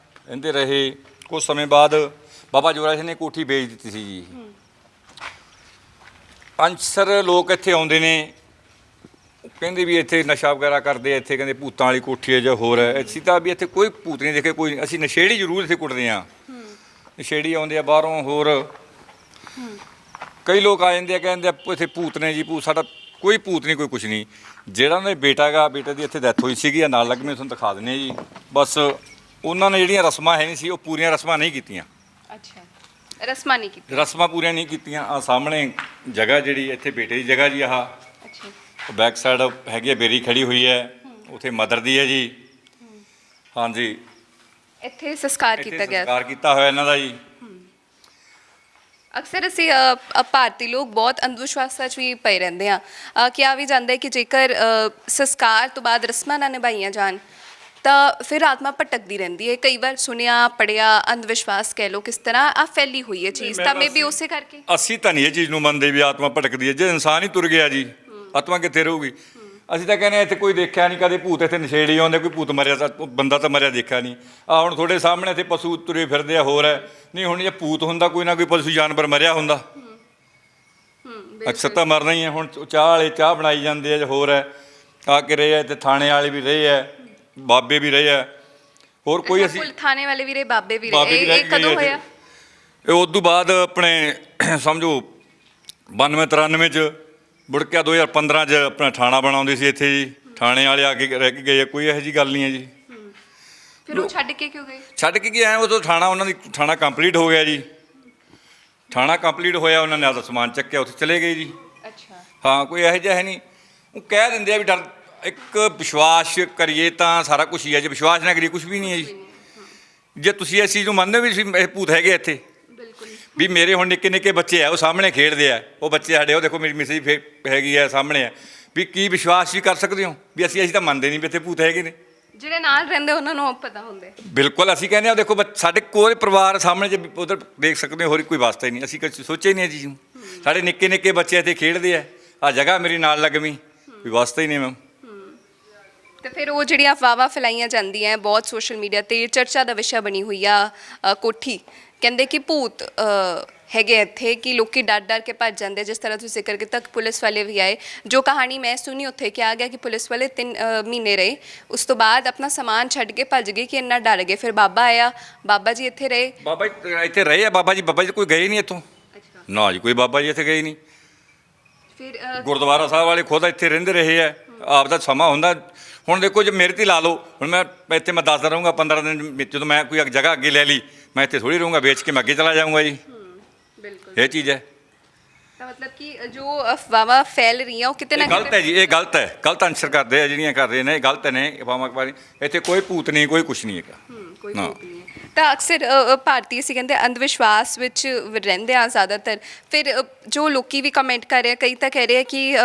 ਰਹਿੰਦੇ ਰਹੇ। ਕੁਝ ਸਮੇਂ ਬਾਅਦ ਬਾਬਾ ਜੋਰਾ ਸਿੰਘ ਨੇ ਕੋਠੀ ਵੇਚ ਦਿੱਤੀ ਸੀ ਜੀ। ਅਨਸਰ ਲੋਕ ਇੱਥੇ ਆਉਂਦੇ ਨੇ, ਕਹਿੰਦੇ ਵੀ ਇੱਥੇ ਨਸ਼ਾ ਵਗੈਰਾ ਕਰਦੇ ਆ, ਇੱਥੇ ਕਹਿੰਦੇ ਭੂਤਾਂ ਵਾਲੀ ਕੋਠੀ ਹੈ ਜਾਂ ਹੋਰ ਹੈ। ਅਸੀਂ ਤਾਂ ਵੀ ਇੱਥੇ ਕੋਈ ਭੂਤ ਨਹੀਂ ਦੇਖੇ, ਕੋਈ ਅਸੀਂ ਨਸ਼ੇੜੀ ਜ਼ਰੂਰ ਇੱਥੇ ਕੁੱਟਦੇ ਹਾਂ। ਨਸ਼ੇੜੀ ਆਉਂਦੇ ਆ ਬਾਹਰੋਂ, ਹੋਰ ਕਈ ਲੋਕ ਆ ਜਾਂਦੇ ਆ, ਕਹਿੰਦੇ ਆ ਇੱਥੇ ਭੂਤ ਨੇ ਜੀ, ਭੂਤ। ਸਾਡਾ ਕੋਈ ਭੂਤ ਨਹੀਂ, ਕੋਈ ਕੁਛ ਨਹੀਂ। ਜਿਹੜਾ ਉਹਨਾਂ ਦਾ ਬੇਟਾ ਗਾ, ਬੇਟੇ ਦੀ ਇੱਥੇ ਡੈਥ ਹੋਈ ਸੀਗੀ, ਨਾਲ ਲੱਗ ਮੈਂ ਤੁਹਾਨੂੰ ਦਿਖਾ ਦਿੰਦੇ ਜੀ। ਬਸ ਉਹਨਾਂ ਨੇ ਜਿਹੜੀਆਂ ਰਸਮਾਂ ਹੈ ਨਹੀਂ ਸੀ, ਉਹ ਪੂਰੀਆਂ ਰਸਮਾਂ ਨਹੀਂ ਕੀਤੀਆਂ। ਅੱਛਾ, ਰਸਮਾਂ ਨਹੀਂ ਕੀਤੀ। ਰਸਮਾਂ ਪੂਰੀਆਂ ਨਹੀਂ ਕੀਤੀਆਂ। ਆ ਸਾਹਮਣੇ ਜਗ੍ਹਾ ਜਿਹੜੀ ਇੱਥੇ ਬੇਟੇ ਦੀ ਜਗ੍ਹਾ ਜੀ, ਆਹ ਅੱਛਾ, ਬੈਕ ਸਾਈਡ ਹੈਗੀ ਹੈ, ਬੇਰੀ ਖੜੀ ਹੋਈ ਹੈ, ਉੱਥੇ ਮਦਰ ਦੀ ਹੈ ਜੀ। ਹਾਂਜੀ, ਇੱਥੇ ਸੰਸਕਾਰ ਇੱਥੇ ਕੀਤਾ ਗਿਆ। ਸੰਸਕਾਰ ਕੀਤਾ ਹੋਇਆ ਇਹਨਾਂ ਦਾ ਜੀ। ਅਕਸਰ ਅਸੀਂ ਭਾਰਤੀ ਲੋਕ ਬਹੁਤ ਅੰਧ ਵਿਸ਼ਵਾਸਾਂ 'ਚ ਵੀ ਪਏ ਰਹਿੰਦੇ ਹਾਂ। ਕਿਹਾ ਵੀ ਜਾਂਦਾ ਹੈ ਕਿ ਜੇਕਰ ਸੰਸਕਾਰ ਤੋਂ ਬਾਅਦ ਰਸਮਾਂ ਨਾ ਨਿਭਾਈਆਂ ਜਾਣ ਤਾਂ ਫਿਰ ਆਤਮਾ ਭਟਕਦੀ ਰਹਿੰਦੀ ਹੈ। ਕਈ ਵਾਰ ਸੁਣਿਆ, ਪੜਿਆ, ਅੰਧ ਵਿਸ਼ਵਾਸ ਕਹਿ ਲਓ, ਕਿਸ ਤਰ੍ਹਾਂ ਆ ਫੈਲੀ ਹੋਈ ਹੈ ਚੀਜ਼। ਤਾਂ ਮੇ ਵੀ ਉਸੇ ਕਰਕੇ ਅਸੀਂ ਤਾਂ ਨਹੀਂ ਇਹ ਚੀਜ਼ ਨੂੰ ਮੰਨਦੇ ਵੀ ਆਤਮਾ ਭਟਕਦੀ ਹੈ। ਜੇ ਇਨਸਾਨ ਹੀ ਤੁਰ ਗਿਆ ਜੀ, ਆਤਮਾ ਕਿੱਥੇ ਰਹੂਗੀ? ਅਸੀਂ ਤਾਂ ਕਹਿੰਦੇ ਇੱਥੇ ਕੋਈ ਦੇਖਿਆ ਨਹੀਂ ਕਦੇ ਭੂਤ, ਇੱਥੇ ਨਸ਼ੇੜੀ ਆਉਂਦੇ, ਕੋਈ ਭੂਤ ਮਰਿਆ ਤਾਂ ਬੰਦਾ ਤਾਂ ਮਰਿਆ ਦੇਖਿਆ ਨਹੀਂ। ਆ ਹੁਣ ਤੁਹਾਡੇ ਸਾਹਮਣੇ ਇੱਥੇ ਪਸ਼ੂ ਤੁਰੇ ਫਿਰਦੇ ਆ, ਹੋਰ ਹੈ ਨਹੀਂ। ਹੁਣ ਜੇ ਭੂਤ ਹੁੰਦਾ, ਕੋਈ ਨਾ ਕੋਈ ਪਸ਼ੂ ਜਾਨਵਰ ਮਰਿਆ ਹੁੰਦਾ, ਅਕਸਰ ਤਾਂ ਮਰਨਾ ਹੀ ਹੈ। ਹੁਣ ਚਾਹ ਵਾਲੇ ਚਾਹ ਬਣਾਈ ਜਾਂਦੇ ਆ ਜਾਂ ਹੋਰ ਹੈ, ਆ ਕੇ ਰਹੇ ਆ ਇੱਥੇ, ਥਾਣੇ ਵਾਲੇ ਵੀ ਰਹੇ ਆ, ਬਾਬੇ ਵੀ ਰਹੇ ਆ, ਹੋਰ ਕੋਈ ਅਸੀਂ ਥਾਣੇ ਵਾਲੇ ਵੀ ਰਹੇ, ਬਾਬੇ ਵੀ ਬਾਬੇ ਵੀ ਰਹੇ। ਇਹ ਰਹੇ ਕਦੋਂ ਜੀ ਹੋਇਆ? ਇਹ ਉਸ ਤੋਂ ਬਾਅਦ ਆਪਣੇ ਸਮਝੋ 92-93 ਚ ਮੁੜ ਕੇ 2015 ਚ ਆਪਣਾ ਥਾਣਾ ਬਣਾਉਂਦੇ ਸੀ ਇੱਥੇ ਜੀ। ਥਾਣੇ ਵਾਲੇ ਆ ਕੇ ਰਹਿ ਕੇ ਗਏ ਆ, ਕੋਈ ਇਹੋ ਜਿਹੀ ਗੱਲ ਨਹੀਂ ਹੈ ਜੀ। ਫਿਰ ਉਹ ਛੱਡ ਕੇ ਕਿਉਂ ਗਏ? ਛੱਡ ਕੇ ਕੀ ਆਏ, ਉਦੋਂ ਥਾਣਾ ਉਹਨਾਂ ਦੀ ਥਾਣਾ ਕੰਪਲੀਟ ਹੋ ਗਿਆ ਜੀ। ਥਾਣਾ ਕੰਪਲੀਟ ਹੋਇਆ, ਉਹਨਾਂ ਨੇ ਆਪਦਾ ਸਮਾਨ ਚੱਕਿਆ, ਉੱਥੇ ਚਲੇ ਗਏ ਜੀ। ਅੱਛਾ, ਹਾਂ, ਕੋਈ ਇਹੋ ਜਿਹਾ ਹੈ ਨਹੀਂ। ਉਹ ਕਹਿ ਦਿੰਦੇ ਆ ਵੀ ਡਰ, ਇੱਕ ਵਿਸ਼ਵਾਸ ਕਰੀਏ ਤਾਂ ਸਾਰਾ ਕੁਝ ਹੀ ਹੈ, ਜੇ ਵਿਸ਼ਵਾਸ ਨਾ ਕਰੀਏ ਕੁਝ ਵੀ ਨਹੀਂ ਹੈ ਜੀ। ਜੇ ਤੁਸੀਂ ਇਸ ਚੀਜ਼ ਨੂੰ ਮੰਨਦੇ ਵੀ ਇਹ ਭੂਤ ਹੈਗੇ ਇੱਥੇ, ਬਿਲਕੁਲ ਵੀ ਮੇਰੇ ਹੁਣ ਨਿੱਕੇ ਨਿੱਕੇ ਬੱਚੇ ਆ, ਉਹ ਸਾਹਮਣੇ ਖੇਡਦੇ ਆ, ਉਹ ਬੱਚੇ ਸਾਡੇ, ਉਹ ਦੇਖੋ ਮੇਰੀ ਮਿਸੇਜ ਹੈਗੀ ਆ ਸਾਹਮਣੇ ਆ, ਵੀ ਕੀ ਵਿਸ਼ਵਾਸ ਵੀ ਕਰ ਸਕਦੇ ਹੋ ਵੀ ਅਸੀਂ ਤਾਂ ਮੰਨਦੇ ਨਹੀਂ ਵੀ ਇੱਥੇ ਭੂਤ ਹੈਗੇ ਨੇ। ਜਿਹੜੇ ਨਾਲ ਰਹਿੰਦੇ ਉਹਨਾਂ ਨੂੰ ਪਤਾ ਹੁੰਦੇ। ਬਿਲਕੁਲ, ਅਸੀਂ ਕਹਿੰਦੇ ਆ ਦੇਖੋ ਸਾਡੇ ਕੋਈ ਪਰਿਵਾਰ ਸਾਹਮਣੇ ਜੇ ਉਧਰ ਦੇਖ ਸਕਦੇ ਹੋ, ਹੋਰ ਕੋਈ ਵਾਸਤਾ ਹੀ ਨਹੀਂ। ਅਸੀਂ ਕਦੇ ਸੋਚਿਆ ਹੀ ਨਹੀਂ ਇਹ ਚੀਜ਼ ਨੂੰ। ਸਾਡੇ ਨਿੱਕੇ ਨਿੱਕੇ ਬੱਚੇ ਇੱਥੇ ਖੇਡਦੇ ਆ, ਆਹ ਜਗ੍ਹਾ ਮੇਰੀ ਨਾਲ ਲੱਗਵੀਂ, ਕੋਈ ਵਾਸਤਾ ਹੀ ਨਹੀਂ ਮੈਮ। ਤੇ ਫਿਰ ਉਹ ਜਿਹੜੀਆਂ ਅਫਵਾਹਾਂ ਫੈਲਾਈਆਂ ਜਾਂਦੀਆਂ ਬਹੁਤ ਸੋਸ਼ਲ ਮੀਡੀਆ ਤੇ, ਚਰਚਾ ਦਾ ਵਿਸ਼ਾ ਬਣੀ ਹੋਈ ਆ ਕੋਠੀ। ਕਹਿੰਦੇ ਕਿ ਭੂਤ ਹੈਗੇ ਇੱਥੇ, ਕਿ ਲੋਕੀ ਡਰ ਡਰ ਕੇ ਭੱਜ ਜਾਂਦੇ। ਜਿਸ ਤਰ੍ਹਾਂ ਤੁਸੀਂ ਜ਼ਿਕਰ ਕੀਤਾ, ਪੁਲਿਸ ਵਾਲੇ ਵੀ ਆਏ। ਜੋ ਕਹਾਣੀ ਮੈਂ ਸੁਣੀ ਉੱਥੇ ਕਿਹਾ ਗਿਆ ਕਿ ਪੁਲਿਸ ਵਾਲੇ 3 ਮਹੀਨੇ ਰਹੇ, ਉਸ ਤੋਂ ਬਾਅਦ ਆਪਣਾ ਸਮਾਨ ਛੱਡ ਕੇ ਭੱਜ ਗਏ ਕਿ ਇੰਨਾ ਡਰ ਗਏ। ਫਿਰ ਬਾਬਾ ਆਇਆ, ਬਾਬਾ ਜੀ ਇੱਥੇ ਰਹੇ। ਬਾਬਾ ਜੀ ਇੱਥੇ ਰਹੇ ਆ, ਬਾਬਾ ਜੀ ਕੋਈ ਗਏ ਨਹੀਂ ਇੱਥੋਂ। ਨਾ ਜੀ, ਕੋਈ ਬਾਬਾ ਜੀ ਇੱਥੇ ਗਏ ਨਹੀਂ। ਫਿਰ ਗੁਰਦੁਆਰਾ ਸਾਹਿਬ ਵਾਲੇ ਖੁਦ ਇੱਥੇ ਰਹਿੰਦੇ ਰਹੇ ਆ, ਆਪ ਦਾ ਸਮਾਂ ਹੁੰਦਾ। ਹੁਣ ਦੇਖੋ ਜੇ ਮੇਰੇ ਤੇ ਲਾ ਲਓ, ਹੁਣ ਮੈਂ ਇੱਥੇ ਮੈਂ 10 ਦਿਨ ਰਹੂੰਗਾ, 15 ਦਿਨ ਜਦੋਂ ਮੈਂ ਕੋਈ ਜਗ੍ਹਾ ਅੱਗੇ ਲੈ ਲਈ, ਮੈਂ ਇੱਥੇ ਥੋੜ੍ਹੀ ਰਹੂੰਗਾ, ਵੇਚ ਕੇ ਮੈਂ ਅੱਗੇ ਚਲਾ ਜਾਊਂਗਾ ਜੀ। ਬਿਲਕੁਲ, ਇਹ ਚੀਜ਼ ਹੈ। ਤਾਂ ਮਤਲਬ ਕਿ ਜੋ ਅਫਵਾਹਾਂ ਫੈਲ ਰਹੀਆਂ ਉਹ ਕਿਤੇ ਨਾ ਕਿਤੇ ਗਲਤ ਹੈ ਜੀ, ਇਹ ਗਲਤ ਹੈ। ਗਲਤ ਆਨਸਰ ਕਰਦੇ ਆ ਜਿਹੜੀਆਂ ਕਰ ਰਹੇ ਨੇ, ਇਹ ਗਲਤ ਨੇ ਅਫਵਾਹਾਂ ਬਾਰੇ। ਇੱਥੇ ਕੋਈ ਭੂਤ ਨਹੀਂ, ਕੋਈ ਕੁਛ ਨਹੀਂ ਹੈਗਾ। ਕੋਈ ਭੂਤ ਨਹੀਂ ਹੈ। ਤਾਂ ਅਕਸਰ ਭਾਰਤੀ ਅਸੀਂ ਕਹਿੰਦੇ ਅੰਧ ਵਿਸ਼ਵਾਸ ਵਿੱਚ ਰਹਿੰਦੇ ਆ ਜ਼ਿਆਦਾਤਰ। ਫਿਰ ਜੋ ਲੋਕੀ ਵੀ ਕਮੈਂਟ ਕਰ ਰਹੇ ਆ, ਕਈ ਤਾਂ ਕਹਿ ਰਹੇ ਆ ਕਿ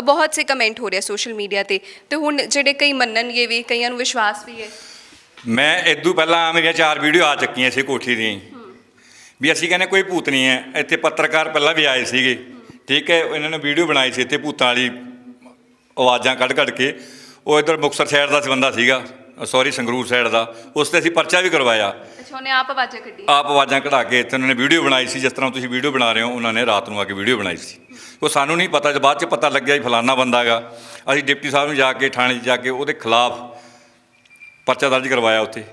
ਬਹੁਤ ਸੇ ਕਮੈਂਟ ਹੋ ਰਹੇ ਸੋਸ਼ਲ ਮੀਡੀਆ ਤੇ ਹੁਣ ਜਿਹੜੇ ਕਈ ਮੰਨਣਗੇ ਵੀ, ਕਈਆਂ ਨੂੰ ਵਿਸ਼ਵਾਸ ਵੀ ਹੈ। ਮੈਂ ਇਦੋਂ ਪਹਿਲਾਂ ਮੇਰੀਆਂ 4 ਵੀਡੀਓ ਆ ਚੁੱਕੀਆਂ ਸੀ ਕੋਠੀ ਦੀਆਂ, ਵੀ ਅਸੀਂ ਕਹਿੰਦੇ ਕੋਈ ਭੂਤ ਨਹੀਂ ਹੈ ਇੱਥੇ। ਪੱਤਰਕਾਰ ਪਹਿਲਾਂ ਵੀ ਆਏ ਸੀਗੇ, ਠੀਕ ਹੈ, ਇਹਨਾਂ ਨੇ ਵੀਡੀਓ ਬਣਾਈ ਸੀ ਇੱਥੇ ਭੂਤਾਂ ਵਾਲੀ, ਆਵਾਜ਼ਾਂ ਕੱਢ ਕੇ। ਉਹ ਇੱਧਰ ਮੁਕਤਸਰ ਸਾਈਡ ਦਾ ਬੰਦਾ ਸੀਗਾ, ਸੌਰੀ ਸੰਗਰੂਰ ਸਾਈਡ ਦਾ, ਉਸ 'ਤੇ ਅਸੀਂ ਪਰਚਾ ਵੀ ਕਰਵਾਇਆ। ਅੱਛਾ, ਉਹਨੇ ਆਪ ਆਵਾਜ਼ਾਂ ਕੱਢੀ, ਆਪ ਆਵਾਜ਼ਾਂ ਕਢਾ ਕੇ ਇੱਥੇ ਉਹਨਾਂ ਨੇ ਵੀਡੀਓ ਬਣਾਈ ਸੀ। ਜਿਸ ਤਰ੍ਹਾਂ ਤੁਸੀਂ ਵੀਡੀਓ ਬਣਾ ਰਹੇ ਹੋ, ਉਹਨਾਂ ਨੇ ਰਾਤ ਨੂੰ ਆ ਕੇ ਵੀਡੀਓ ਬਣਾਈ ਸੀ। ਉਹ ਸਾਨੂੰ ਨਹੀਂ ਪਤਾ, ਜਦ ਬਾਅਦ 'ਚ ਪਤਾ ਲੱਗਿਆ ਵੀ ਫਲਾਨਾ ਬੰਦਾ ਗਾ। ਅਸੀਂ ਡਿਪਟੀ ਸਾਹਿਬ ਨੂੰ ਜਾ ਕੇ, ਥਾਣੇ 'ਚ ਜਾ ਕੇ ਉਹਦੇ ਖਿਲਾਫ ਪਰਚਾ ਦਰਜ ਕਰਵਾਇਆ ਉੱਥੇ।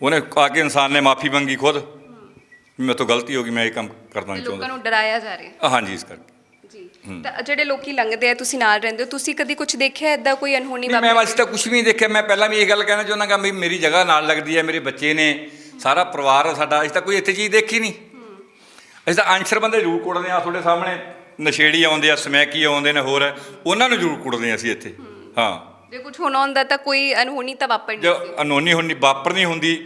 ਉਹਨੇ ਆ ਕੇ ਇਨਸਾਨ ਨੇ ਮਾਫੀ ਮੰਗੀ ਖੁਦ, ਵੀ ਮੇਰੇ ਤੋਂ ਗਲਤੀ ਹੋ ਗਈ, ਮੈਂ ਇਹ ਕੰਮ ਕਰਨਾ ਨਹੀਂ ਲੋਕਾਂ ਚਾਹੁੰਦਾ। ਨੂੰ ਡਰਾਇਆ ਜਾ ਰਿਹਾ। ਹਾਂਜੀ, ਇਸ ਕਰਕੇ ਜੀ। ਤਾਂ ਜਿਹੜੇ ਲੋਕੀ ਲੰਘਦੇ ਆ, ਤੁਸੀਂ ਨਾਲ ਰਹਿੰਦੇ ਹੋ, ਤੁਸੀਂ ਕਦੀ ਕੁਝ ਦੇਖਿਆ ਇਦਾਂ ਕੋਈ ਅਨਹੋਣੀ ਨਹੀਂ, ਮੈਂ ਅਸੀਂ ਤਾਂ ਕੁਝ ਵੀ ਨਹੀਂ ਦੇਖਿਆ। ਮੈਂ ਪਹਿਲਾਂ ਵੀ ਇਹ ਗੱਲ ਕਹਿਣਾ ਚਾਹੁੰਦਾ ਕਿ ਵੀ ਮੇਰੀ ਜਗ੍ਹਾ ਨਾਲ ਲੱਗਦੀ ਹੈ, ਮੇਰੇ ਬੱਚੇ ਨੇ, ਸਾਰਾ ਪਰਿਵਾਰ ਸਾਡਾ। ਅਸੀਂ ਤਾਂ ਕੋਈ ਇੱਥੇ ਚੀਜ਼ ਦੇਖੀ ਨਹੀਂ। ਅਸੀਂ ਤਾਂ ਆਨਸਰ ਬੰਦੇ ਜ਼ਰੂਰ ਕੁੱਟਦੇ ਆ, ਤੁਹਾਡੇ ਸਾਹਮਣੇ ਨਸ਼ੇੜੀ ਆਉਂਦੇ ਆ, ਸਮੈਕੀ ਆਉਂਦੇ ਨੇ, ਹੋਰ ਉਹਨਾਂ ਨੂੰ ਜ਼ਰੂਰ ਕੁੱਟਦੇ ਆ ਅਸੀਂ ਇੱਥੇ। ਹਾਂ, ਜੇ ਕੁਝ ਹੋਣਾ ਹੁੰਦਾ ਤਾਂ ਕੋਈ ਅਨਹੋਣੀ ਤਾਂ ਵਾਪਰਨੀ ਜੋ ਸੀ। ਅਨੋਨੀ ਹੁੰਦੀ ਵਾਪਰ ਨਹੀਂ ਹੁੰਦੀ।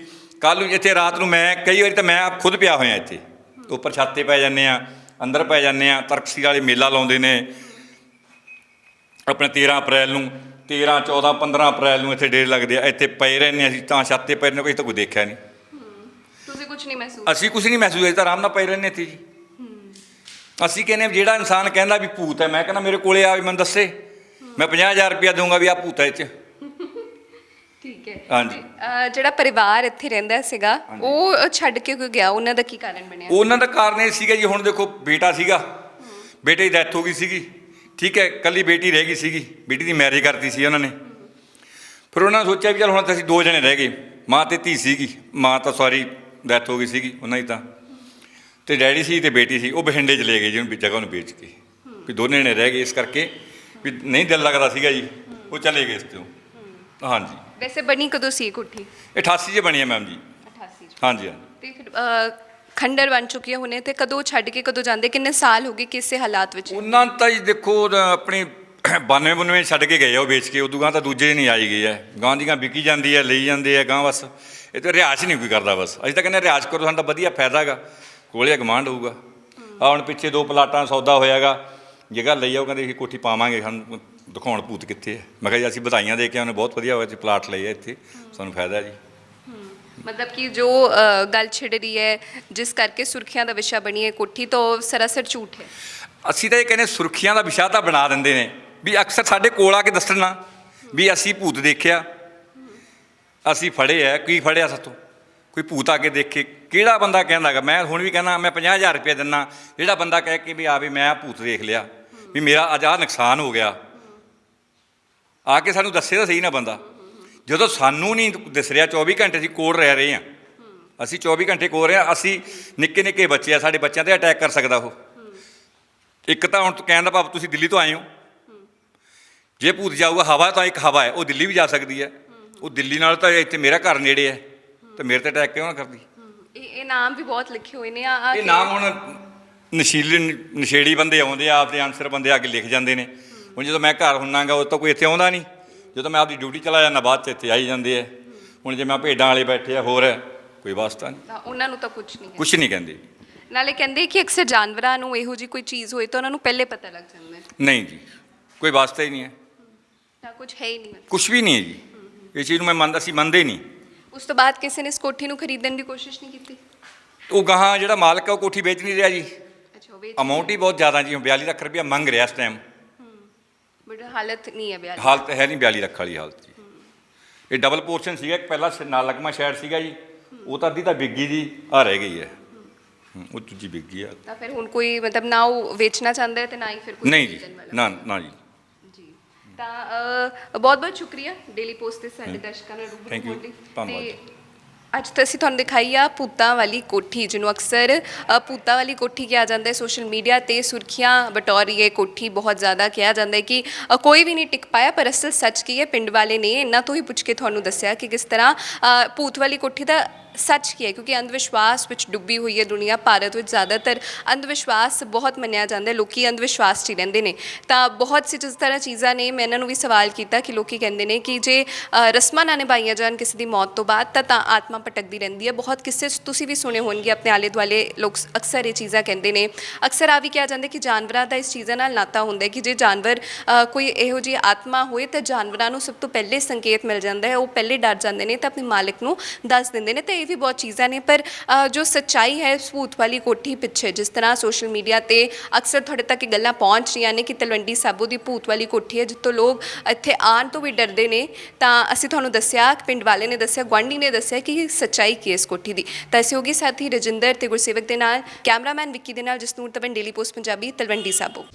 ਕੱਲ੍ਹ ਨੂੰ ਇੱਥੇ ਰਾਤ ਨੂੰ ਮੈਂ ਕਈ ਵਾਰੀ ਤਾਂ ਮੈਂ ਆਪ ਖੁਦ ਪਿਆ ਹੋਇਆ ਇੱਥੇ, ਉੱਪਰ ਛੱਤ 'ਤੇ ਪੈ ਜਾਂਦੇ ਆ, ਅੰਦਰ ਪੈ ਜਾਂਦੇ ਆ। ਤਰਕਸੀ ਵਾਲੇ ਮੇਲਾ ਲਾਉਂਦੇ ਨੇ ਆਪਣੇ 13 ਅਪ੍ਰੈਲ ਨੂੰ, 13, 14, 15 ਅਪ੍ਰੈਲ ਨੂੰ ਇੱਥੇ ਡੇਰੇ ਲੱਗਦੇ ਆ। ਇੱਥੇ ਪਏ ਰਹਿੰਦੇ ਅਸੀਂ ਤਾਂ ਛੱਤ 'ਤੇ ਪਏ ਰਹਿੰਦੇ, ਕੋਈ ਤਾਂ ਕੋਈ ਦੇਖਿਆ ਨਹੀਂ। ਤੁਸੀਂ ਕੁਝ ਨਹੀਂ ਮਹਿਸੂਸ? ਅਸੀਂ ਕੁਝ ਨਹੀਂ ਮਹਿਸੂਸ, ਅਸੀਂ ਤਾਂ ਆਰਾਮ ਨਾਲ ਪਏ ਰਹਿੰਦੇ ਇੱਥੇ ਜੀ। ਅਸੀਂ ਕਹਿੰਦੇ ਜਿਹੜਾ ਇਨਸਾਨ ਕਹਿੰਦਾ ਵੀ ਭੂਤ ਹੈ, ਮੈਂ ਕਹਿੰਦਾ ਮੇਰੇ ਕੋਲੇ ਆ, ਮੈਨੂੰ ਦੱਸੇ, ਮੈਂ 50,000 ਰੁਪਇਆ ਦਊਂਗਾ ਵੀ ਆ ਭੂਤ ਹੈ ਇਹ 'ਚ। ਠੀਕ ਹੈ। ਹਾਂਜੀ। ਜਿਹੜਾ ਪਰਿਵਾਰ ਇੱਥੇ ਰਹਿੰਦਾ ਸੀਗਾ ਉਹ ਛੱਡ ਕੇ ਕਿਉਂ ਗਿਆ, ਉਹਨਾਂ ਦਾ ਕੀ ਕਾਰਨ ਬਣਿਆ? ਉਹਨਾਂ ਦਾ ਕਾਰਨ ਇਹ ਸੀਗਾ ਜੀ, ਹੁਣ ਦੇਖੋ ਬੇਟਾ ਸੀਗਾ, ਬੇਟੇ ਦੀ ਡੈਥ ਹੋ ਗਈ ਸੀਗੀ, ਠੀਕ ਹੈ, ਇਕੱਲੀ ਬੇਟੀ ਰਹਿ ਗਈ ਸੀਗੀ, ਬੇਟੀ ਦੀ ਮੈਰਿਜ ਕਰਤੀ ਸੀ ਉਹਨਾਂ ਨੇ। ਫਿਰ ਉਹਨਾਂ ਨੇ ਸੋਚਿਆ ਵੀ ਚੱਲ ਹੁਣ ਤਾਂ ਅਸੀਂ 2 ਜਣੇ ਰਹਿ ਗਏ, ਮਾਂ ਤੇ ਧੀ ਸੀਗੀ, ਮਾਂ ਤਾਂ ਸੌਰੀ ਡੈਥ ਹੋ ਗਈ ਸੀਗੀ ਉਹਨਾਂ ਦੀ ਤਾਂ, ਤੇ ਡੈਡੀ ਸੀ ਤੇ ਬੇਟੀ ਸੀ, ਉਹ ਬਠਿੰਡੇ ਚਲੇ ਗਏ ਜੀ ਉਹਨੂੰ ਜਗ੍ਹਾ ਨੂੰ ਵੇਚ ਕੇ, ਵੀ 2 ਜਣੇ ਰਹਿ ਗਏ, ਇਸ ਕਰਕੇ ਵੀ ਨਹੀਂ ਦਿਲ ਲੱਗਦਾ ਸੀਗਾ ਜੀ, ਉਹ ਚਲੇ ਗਏ ਇਸ ਤੋਂ। ਹਾਂਜੀ। ਵੈਸੇ ਬਣੀ ਕਦੋਂ ਸੀ ਇਹ ਕੋਠੀ? 88 'ਚ ਬਣੀ ਹੈ ਮੈਮ ਜੀ। 88 ਚ। ਹਾਂਜੀ ਹਾਂਜੀ। ਤੇ ਫਿਰ ਖੰਡਰ ਬਣ ਚੁੱਕੀ ਹੈ ਹੁਣੇ, ਤੇ ਕਦੋਂ ਛੱਡ ਕੇ ਕਦੋਂ ਜਾਂਦੇ, ਕਿੰਨੇ ਸਾਲ ਹੋ ਗਏ, ਕਿਸੇ ਹਾਲਾਤ ਵਿੱਚ? ਉਹਨਾਂ ਤਾਂ ਜੀ ਦੇਖੋ ਆਪਣੀ 92 ਛੱਡ ਕੇ ਗਏ ਆ ਉਹ ਵੇਚ ਕੇ, ਉਦੋਂ ਗਾਂ ਤਾਂ ਦੂਜੇ ਨਹੀਂ ਆਈ ਗਏ ਆ, ਗਾਂ ਦੀਆਂ ਵਿਕੀ ਜਾਂਦੀ ਹੈ, ਲਈ ਜਾਂਦੇ ਆ ਗਾਂ, ਬਸ ਇਹ ਤਾਂ ਰਿਹਾਇਸ਼ ਨਹੀਂ ਕੋਈ ਕਰਦਾ। ਬਸ ਅਸੀਂ ਤਾਂ ਕਹਿੰਦੇ ਰਿਹਾਇਸ਼ ਕਰੋ, ਸਾਡਾ ਵਧੀਆ ਫਾਇਦਾ ਹੈਗਾ, ਕੋਲੇ ਗਮਾਂਡ ਹੋਊਗਾ। ਆ ਹੁਣ ਪਿੱਛੇ 2 ਪਲਾਟਾਂ ਸੌਦਾ ਹੋਇਆਗਾ, ਜਗ੍ਹਾ ਲਈ ਆ, ਉਹ ਕਹਿੰਦੇ ਅਸੀਂ ਕੋਠੀ ਪਾਵਾਂਗੇ, ਸਾਨੂੰ ਦਿਖਾਉਣ ਭੂਤ ਕਿੱਥੇ ਹੈ। ਮੈਂ ਕਿਹਾ ਜੀ ਅਸੀਂ ਵਧਾਈਆਂ ਦੇ ਕੇ ਉਹਨੇ ਬਹੁਤ ਵਧੀਆ ਹੋਇਆ, ਅਸੀਂ ਪਲਾਟ ਲਏ ਆ ਇੱਥੇ, ਸਾਨੂੰ ਫਾਇਦਾ ਹੈ ਜੀ। ਮਤਲਬ ਕਿ ਜੋ ਗੱਲ ਛਿੜ ਰਹੀ ਹੈ ਜਿਸ ਕਰਕੇ ਸੁਰਖੀਆਂ ਦਾ ਵਿਸ਼ਾ ਬਣੀ ਹੈ ਕੋਠੀ, ਤਾਂ ਉਹ ਸਰਾਸਰ ਝੂਠ ਹੈ। ਅਸੀਂ ਤਾਂ ਇਹ ਕਹਿੰਦੇ ਸੁਰਖੀਆਂ ਦਾ ਵਿਸ਼ਾ ਤਾਂ ਬਣਾ ਦਿੰਦੇ ਨੇ, ਵੀ ਅਕਸਰ ਸਾਡੇ ਕੋਲ ਆ ਕੇ ਦੱਸਣਾ ਵੀ ਅਸੀਂ ਭੂਤ ਦੇਖਿਆ, ਅਸੀਂ ਫੜੇ ਆ, ਕੀ ਫੜਿਆ ਸਾਤੋਂ, ਕੋਈ ਭੂਤ ਆ ਕੇ ਦੇਖੇ, ਕਿਹੜਾ ਬੰਦਾ ਕਹਿੰਦਾ ਹੈਗਾ। ਮੈਂ ਹੁਣ ਵੀ ਕਹਿੰਦਾ ਮੈਂ 50,000 ਰੁਪਏ ਦਿੰਦਾ, ਜਿਹੜਾ ਬੰਦਾ ਕਹਿ ਕੇ ਵੀ ਆ ਵੀ ਮੈਂ ਭੂਤ ਦੇਖ ਲਿਆ, ਵੀ ਮੇਰਾ ਅੱਜ ਆਹ ਨੁਕਸਾਨ ਹੋ ਗਿਆ, ਆ ਕੇ ਸਾਨੂੰ ਦੱਸੇ ਤਾਂ ਸਹੀ ਨਾ ਬੰਦਾ। ਜਦੋਂ ਸਾਨੂੰ ਨਹੀਂ ਦਿਸ ਰਿਹਾ, 24 ਘੰਟੇ ਅਸੀਂ ਕੋਲ ਰਹਿ ਰਹੇ ਹਾਂ, ਅਸੀਂ 24 ਘੰਟੇ ਕੋਲ ਰਹੇ ਹਾਂ, ਅਸੀਂ ਨਿੱਕੇ ਨਿੱਕੇ ਬੱਚੇ ਆ, ਸਾਡੇ ਬੱਚਿਆਂ 'ਤੇ ਅਟੈਕ ਕਰ ਸਕਦਾ ਉਹ। ਇੱਕ ਤਾਂ ਹੁਣ ਕਹਿਣ ਦਾ ਭਾਵ ਤੁਸੀਂ ਦਿੱਲੀ ਤੋਂ ਆਏ ਹੋ, ਜੇ ਭੂਤ ਜਾਊਗਾ ਹਵਾ ਤਾਂ ਇੱਕ ਹਵਾ ਹੈ, ਉਹ ਦਿੱਲੀ ਵੀ ਜਾ ਸਕਦੀ ਹੈ, ਉਹ ਦਿੱਲੀ ਨਾਲ ਤਾਂ ਇੱਥੇ ਮੇਰਾ ਘਰ ਨੇੜੇ ਹੈ, ਤੇ ਮੇਰੇ 'ਤੇ ਅਟੈਕ ਕਿਉਂ ਨਾ ਕਰਦੀ? ਇਹ ਨਾਮ ਵੀ ਬਹੁਤ ਲਿਖੇ ਹੋਏ ਨੇ ਇਹ ਨਾਮ ਹੁਣ ਨਸ਼ੇੜੀ ਬੰਦੇ ਆਉਂਦੇ ਆ, ਆਪਦੇ ਆਨਸਰ ਬੰਦੇ ਆ ਕੇ ਲਿਖ ਜਾਂਦੇ ਨੇ। ਹੁਣ ਜਦੋਂ ਮੈਂ ਘਰ ਹੁੰਨਾਗਾ ਉਹ ਤਾਂ ਕੋਈ ਇੱਥੇ ਆਉਂਦਾ ਨਹੀਂ, ਜਦੋਂ ਮੈਂ ਆਪਦੀ ਡਿਊਟੀ ਚਲਾ ਜਾਂਦਾ ਬਾਅਦ 'ਚ ਇੱਥੇ ਆਈ ਜਾਂਦੇ ਆ। ਹੁਣ ਜੇ ਮੈਂ ਭੇਡਾਂ ਵਾਲੇ ਬੈਠੇ ਆ, ਹੋਰ ਕੋਈ ਵਾਸਤਾ ਨਹੀਂ, ਤਾਂ ਉਹਨਾਂ ਨੂੰ ਤਾਂ ਕੁਝ ਨਹੀਂ ਕਹਿੰਦੇ। ਨਾਲੇ ਕਹਿੰਦੇ ਕਿ ਅਕਸਰ ਜਾਨਵਰਾਂ ਨੂੰ ਇਹੋ ਜਿਹੀ ਕੋਈ ਚੀਜ਼ ਹੋਏ ਤਾਂ ਉਹਨਾਂ ਨੂੰ ਪਹਿਲੇ ਪਤਾ ਲੱਗ ਜਾਂਦਾ ਹੈ। ਨਹੀਂ ਜੀ, ਕੋਈ ਵਾਸਤਾ ਹੀ ਨਹੀਂ ਹੈ, ਤਾਂ ਕੁਝ ਹੈ ਹੀ ਨਹੀਂ, ਕੁਛ ਵੀ ਨਹੀਂ ਹੈ ਜੀ। ਇਹ ਚੀਜ਼ ਨੂੰ ਅਸੀਂ ਮੰਨਦੇ ਨਹੀਂ। ਉਸ ਤੋਂ ਬਾਅਦ ਕਿਸੇ ਨੇ ਇਸ ਕੋਠੀ ਨੂੰ ਖਰੀਦਣ ਦੀ ਕੋਸ਼ਿਸ਼ ਨਹੀਂ ਕੀਤੀ? ਉਹ ਗਾਹਾਂ ਜਿਹੜਾ ਮਾਲਕ ਹੈ ਉਹ ਕੋਠੀ ਵੇਚ ਨਹੀਂ ਰਿਹਾ ਜੀ। ਅੱਛਾ, ਉਹ ਅਮਾਊਂਟ ਹੀ ਬਹੁਤ ਜ਼ਿਆਦਾ ਜੀ, 42 ਲੱਖ ਰੁਪਇਆ ਮੰਗ ਰਿਹਾ ਇਸ ਟਾਈਮ। ਬਟ ਹਾਲਤ ਨਹੀਂ ਹੈ ਵਿਆਹ ਦੀ। ਹਾਲਤ ਹੈ ਨਹੀਂ 42 ਲੱਖ ਵਾਲੀ ਹਾਲਤ ਜੀ। ਇਹ ਡਬਲ ਪੋਰਸ਼ਨ ਸੀਗਾ, ਇੱਕ ਪਹਿਲਾਂ ਨਾਲ ਲੱਗਮਾ ਸ਼ਹਿਰ ਸੀਗਾ ਜੀ, ਉਹ ਤਾਂ ਅੱਧੀ ਤਾਂ ਵਿਕੀ ਜੀ, ਆ ਰਹਿ ਗਈ ਹੈ, ਉਹ ਦੂਜੀ ਵਿਕੀ ਆ। ਤਾਂ ਫਿਰ ਹੁਣ ਕੋਈ ਮਤਲਬ ਨਾ ਉਹ ਵੇਚਣਾ ਚਾਹੁੰਦਾ ਹੈ ਤੇ ਨਾ ਹੀ ਫਿਰ ਕੋਈ ਨਹੀਂ ਜੀ, ਖਰੀਦਣ ਵਾਲਾ। ਨਾ ਨਾ ਜੀ। ਜੀ, ਤਾਂ ਬਹੁਤ ਬਹੁਤ ਸ਼ੁਕਰੀਆ ਡੇਲੀ ਪੋਸਟ ਦੇ ਸਾਡੇ ਦਰਸ਼ਕਾਂ ਨਾਲ ਰੂਬਰੂ Thank you, ਹੋਣ ਲਈ। ਧੰਨਵਾਦ। ਤੇ ਅੱਜ ਤਾਂ ਅਸੀਂ ਤੁਹਾਨੂੰ ਦਿਖਾਈ ਆ ਭੂਤਾਂ ਵਾਲੀ ਕੋਠੀ, ਜਿਹਨੂੰ ਅਕਸਰ ਭੂਤਾਂ ਵਾਲੀ ਕੋਠੀ ਕਿਹਾ ਜਾਂਦਾ ਹੈ। ਸੋਸ਼ਲ ਮੀਡੀਆ ਤੇ ਸੁਰਖੀਆਂ ਬਟੋਰ ਰਹੀ ਹੈ ਕੋਠੀ, ਬਹੁਤ ਜ਼ਿਆਦਾ ਕਿਹਾ ਜਾਂਦਾ ਹੈ ਕਿ ਕੋਈ ਵੀ ਨਹੀਂ ਟਿਕ ਪਾਇਆ, ਪਰ ਅਸਲ ਸੱਚ ਕੀ ਹੈ ਪਿੰਡ ਵਾਲੇ ਨੇ ਇਹਨਾਂ ਤੋਂ ਹੀ ਪੁੱਛ ਕੇ ਤੁਹਾਨੂੰ ਦੱਸਿਆ ਕਿ ਕਿਸ ਤਰ੍ਹਾਂ ਭੂਤ ਵਾਲੀ ਕੋਠੀ ਦਾ ਸੱਚ ਕੀ ਹੈ। ਕਿਉਂਕਿ ਅੰਧ ਵਿਸ਼ਵਾਸ ਵਿੱਚ ਡੁੱਬੀ ਹੋਈ ਹੈ ਦੁਨੀਆ, ਭਾਰਤ ਵਿੱਚ ਜ਼ਿਆਦਾਤਰ ਅੰਧ ਵਿਸ਼ਵਾਸ ਬਹੁਤ ਮੰਨਿਆ ਜਾਂਦਾ ਹੈ, ਲੋਕੀ ਅੰਧ ਵਿਸ਼ਵਾਸ 'ਚ ਹੀ ਰਹਿੰਦੇ ਨੇ। ਤਾਂ ਬਹੁਤ ਸੀ ਜਿਸ ਤਰ੍ਹਾਂ ਚੀਜ਼ਾਂ ਨੇ, ਮੈਂ ਇਹਨਾਂ ਨੂੰ ਵੀ ਸਵਾਲ ਕੀਤਾ ਕਿ ਲੋਕੀ ਕਹਿੰਦੇ ਨੇ ਕਿ ਜੇ ਰਸਮਾਂ ਨਾ ਨਿਭਾਈਆਂ ਜਾਣ ਕਿਸੇ ਦੀ ਮੌਤ ਤੋਂ ਬਾਅਦ ਤਾਂ ਆਤਮਾ ਭਟਕਦੀ ਰਹਿੰਦੀ ਹੈ। ਬਹੁਤ ਕਿਸੇ ਤੁਸੀਂ ਵੀ ਸੁਣੇ ਹੋਣਗੇ ਆਪਣੇ ਆਲੇ ਦੁਆਲੇ, ਲੋਕ ਅਕਸਰ ਇਹ ਚੀਜ਼ਾਂ ਕਹਿੰਦੇ ਨੇ। ਅਕਸਰ ਆ ਵੀ ਕਿਹਾ ਜਾਂਦਾ ਕਿ ਜਾਨਵਰਾਂ ਦਾ ਇਸ ਚੀਜ਼ਾਂ ਨਾਲ ਨਾਤਾ ਹੁੰਦਾ ਹੈ ਕਿ ਜੇ ਜਾਨਵਰ ਕੋਈ ਇਹੋ ਜਿਹੀ ਆਤਮਾ ਹੋਏ ਤਾਂ ਜਾਨਵਰਾਂ ਨੂੰ ਸਭ ਤੋਂ ਪਹਿਲੇ ਸੰਕੇਤ ਮਿਲ ਜਾਂਦਾ ਹੈ, ਉਹ ਪਹਿਲੇ ਡਰ ਜਾਂਦੇ ਨੇ ਤਾਂ ਆਪਣੇ ਮਾਲਕ ਨੂੰ ਦੱਸ ਦਿੰਦੇ ਨੇ। ਤਾਂ ਇਹ ਵੀ ਬਹੁਤ ਚੀਜ਼ਾਂ ਨੇ, ਪਰ ਜੋ ਸੱਚਾਈ ਹੈ ਇਸ ਭੂਤ ਵਾਲੀ ਕੋਠੀ ਪਿੱਛੇ, ਜਿਸ ਤਰ੍ਹਾਂ ਸੋਸ਼ਲ ਮੀਡੀਆ ਤੇ ਅਕਸਰ ਤੁਹਾਡੇ ਤੱਕ ਇਹ ਗੱਲਾਂ ਪਹੁੰਚ ਰਹੀਆਂ ਨੇ ਕਿ ਤਲਵੰਡੀ ਸਾਬੋ ਦੀ ਭੂਤ ਵਾਲੀ ਕੋਠੀ ਹੈ ਜਿੱਥੋਂ ਲੋਕ ਇੱਥੇ ਆਉਣ ਤੋਂ ਵੀ ਡਰਦੇ ਨੇ, ਤਾਂ ਅਸੀਂ ਤੁਹਾਨੂੰ ਦੱਸਿਆ, ਪਿੰਡ ਵਾਲੇ ਨੇ ਦੱਸਿਆ, ਗੁਆਂਢੀ ਨੇ ਦੱਸਿਆ ਕਿ ਸੱਚਾਈ ਕੀ ਹੈ ਇਸ ਕੋਠੀ ਦੀ। ਤਾਂ ਅਸੀਂ ਹੋਗੀ ਸਾਥੀ ਰਜਿੰਦਰ ਤੇ ਗੁਰਸੇਵਕ ਦੇ ਨਾਲ, ਕੈਮਰਾਮੈਨ ਵਿੱਕੀ ਦੇ ਨਾਲ, ਜਸਨੂਰ ਤਵਨ, ਡੇਲੀ ਪੋਸਟ ਪੰਜਾਬੀ, ਤਲਵੰਡੀ ਸਾਬੋ।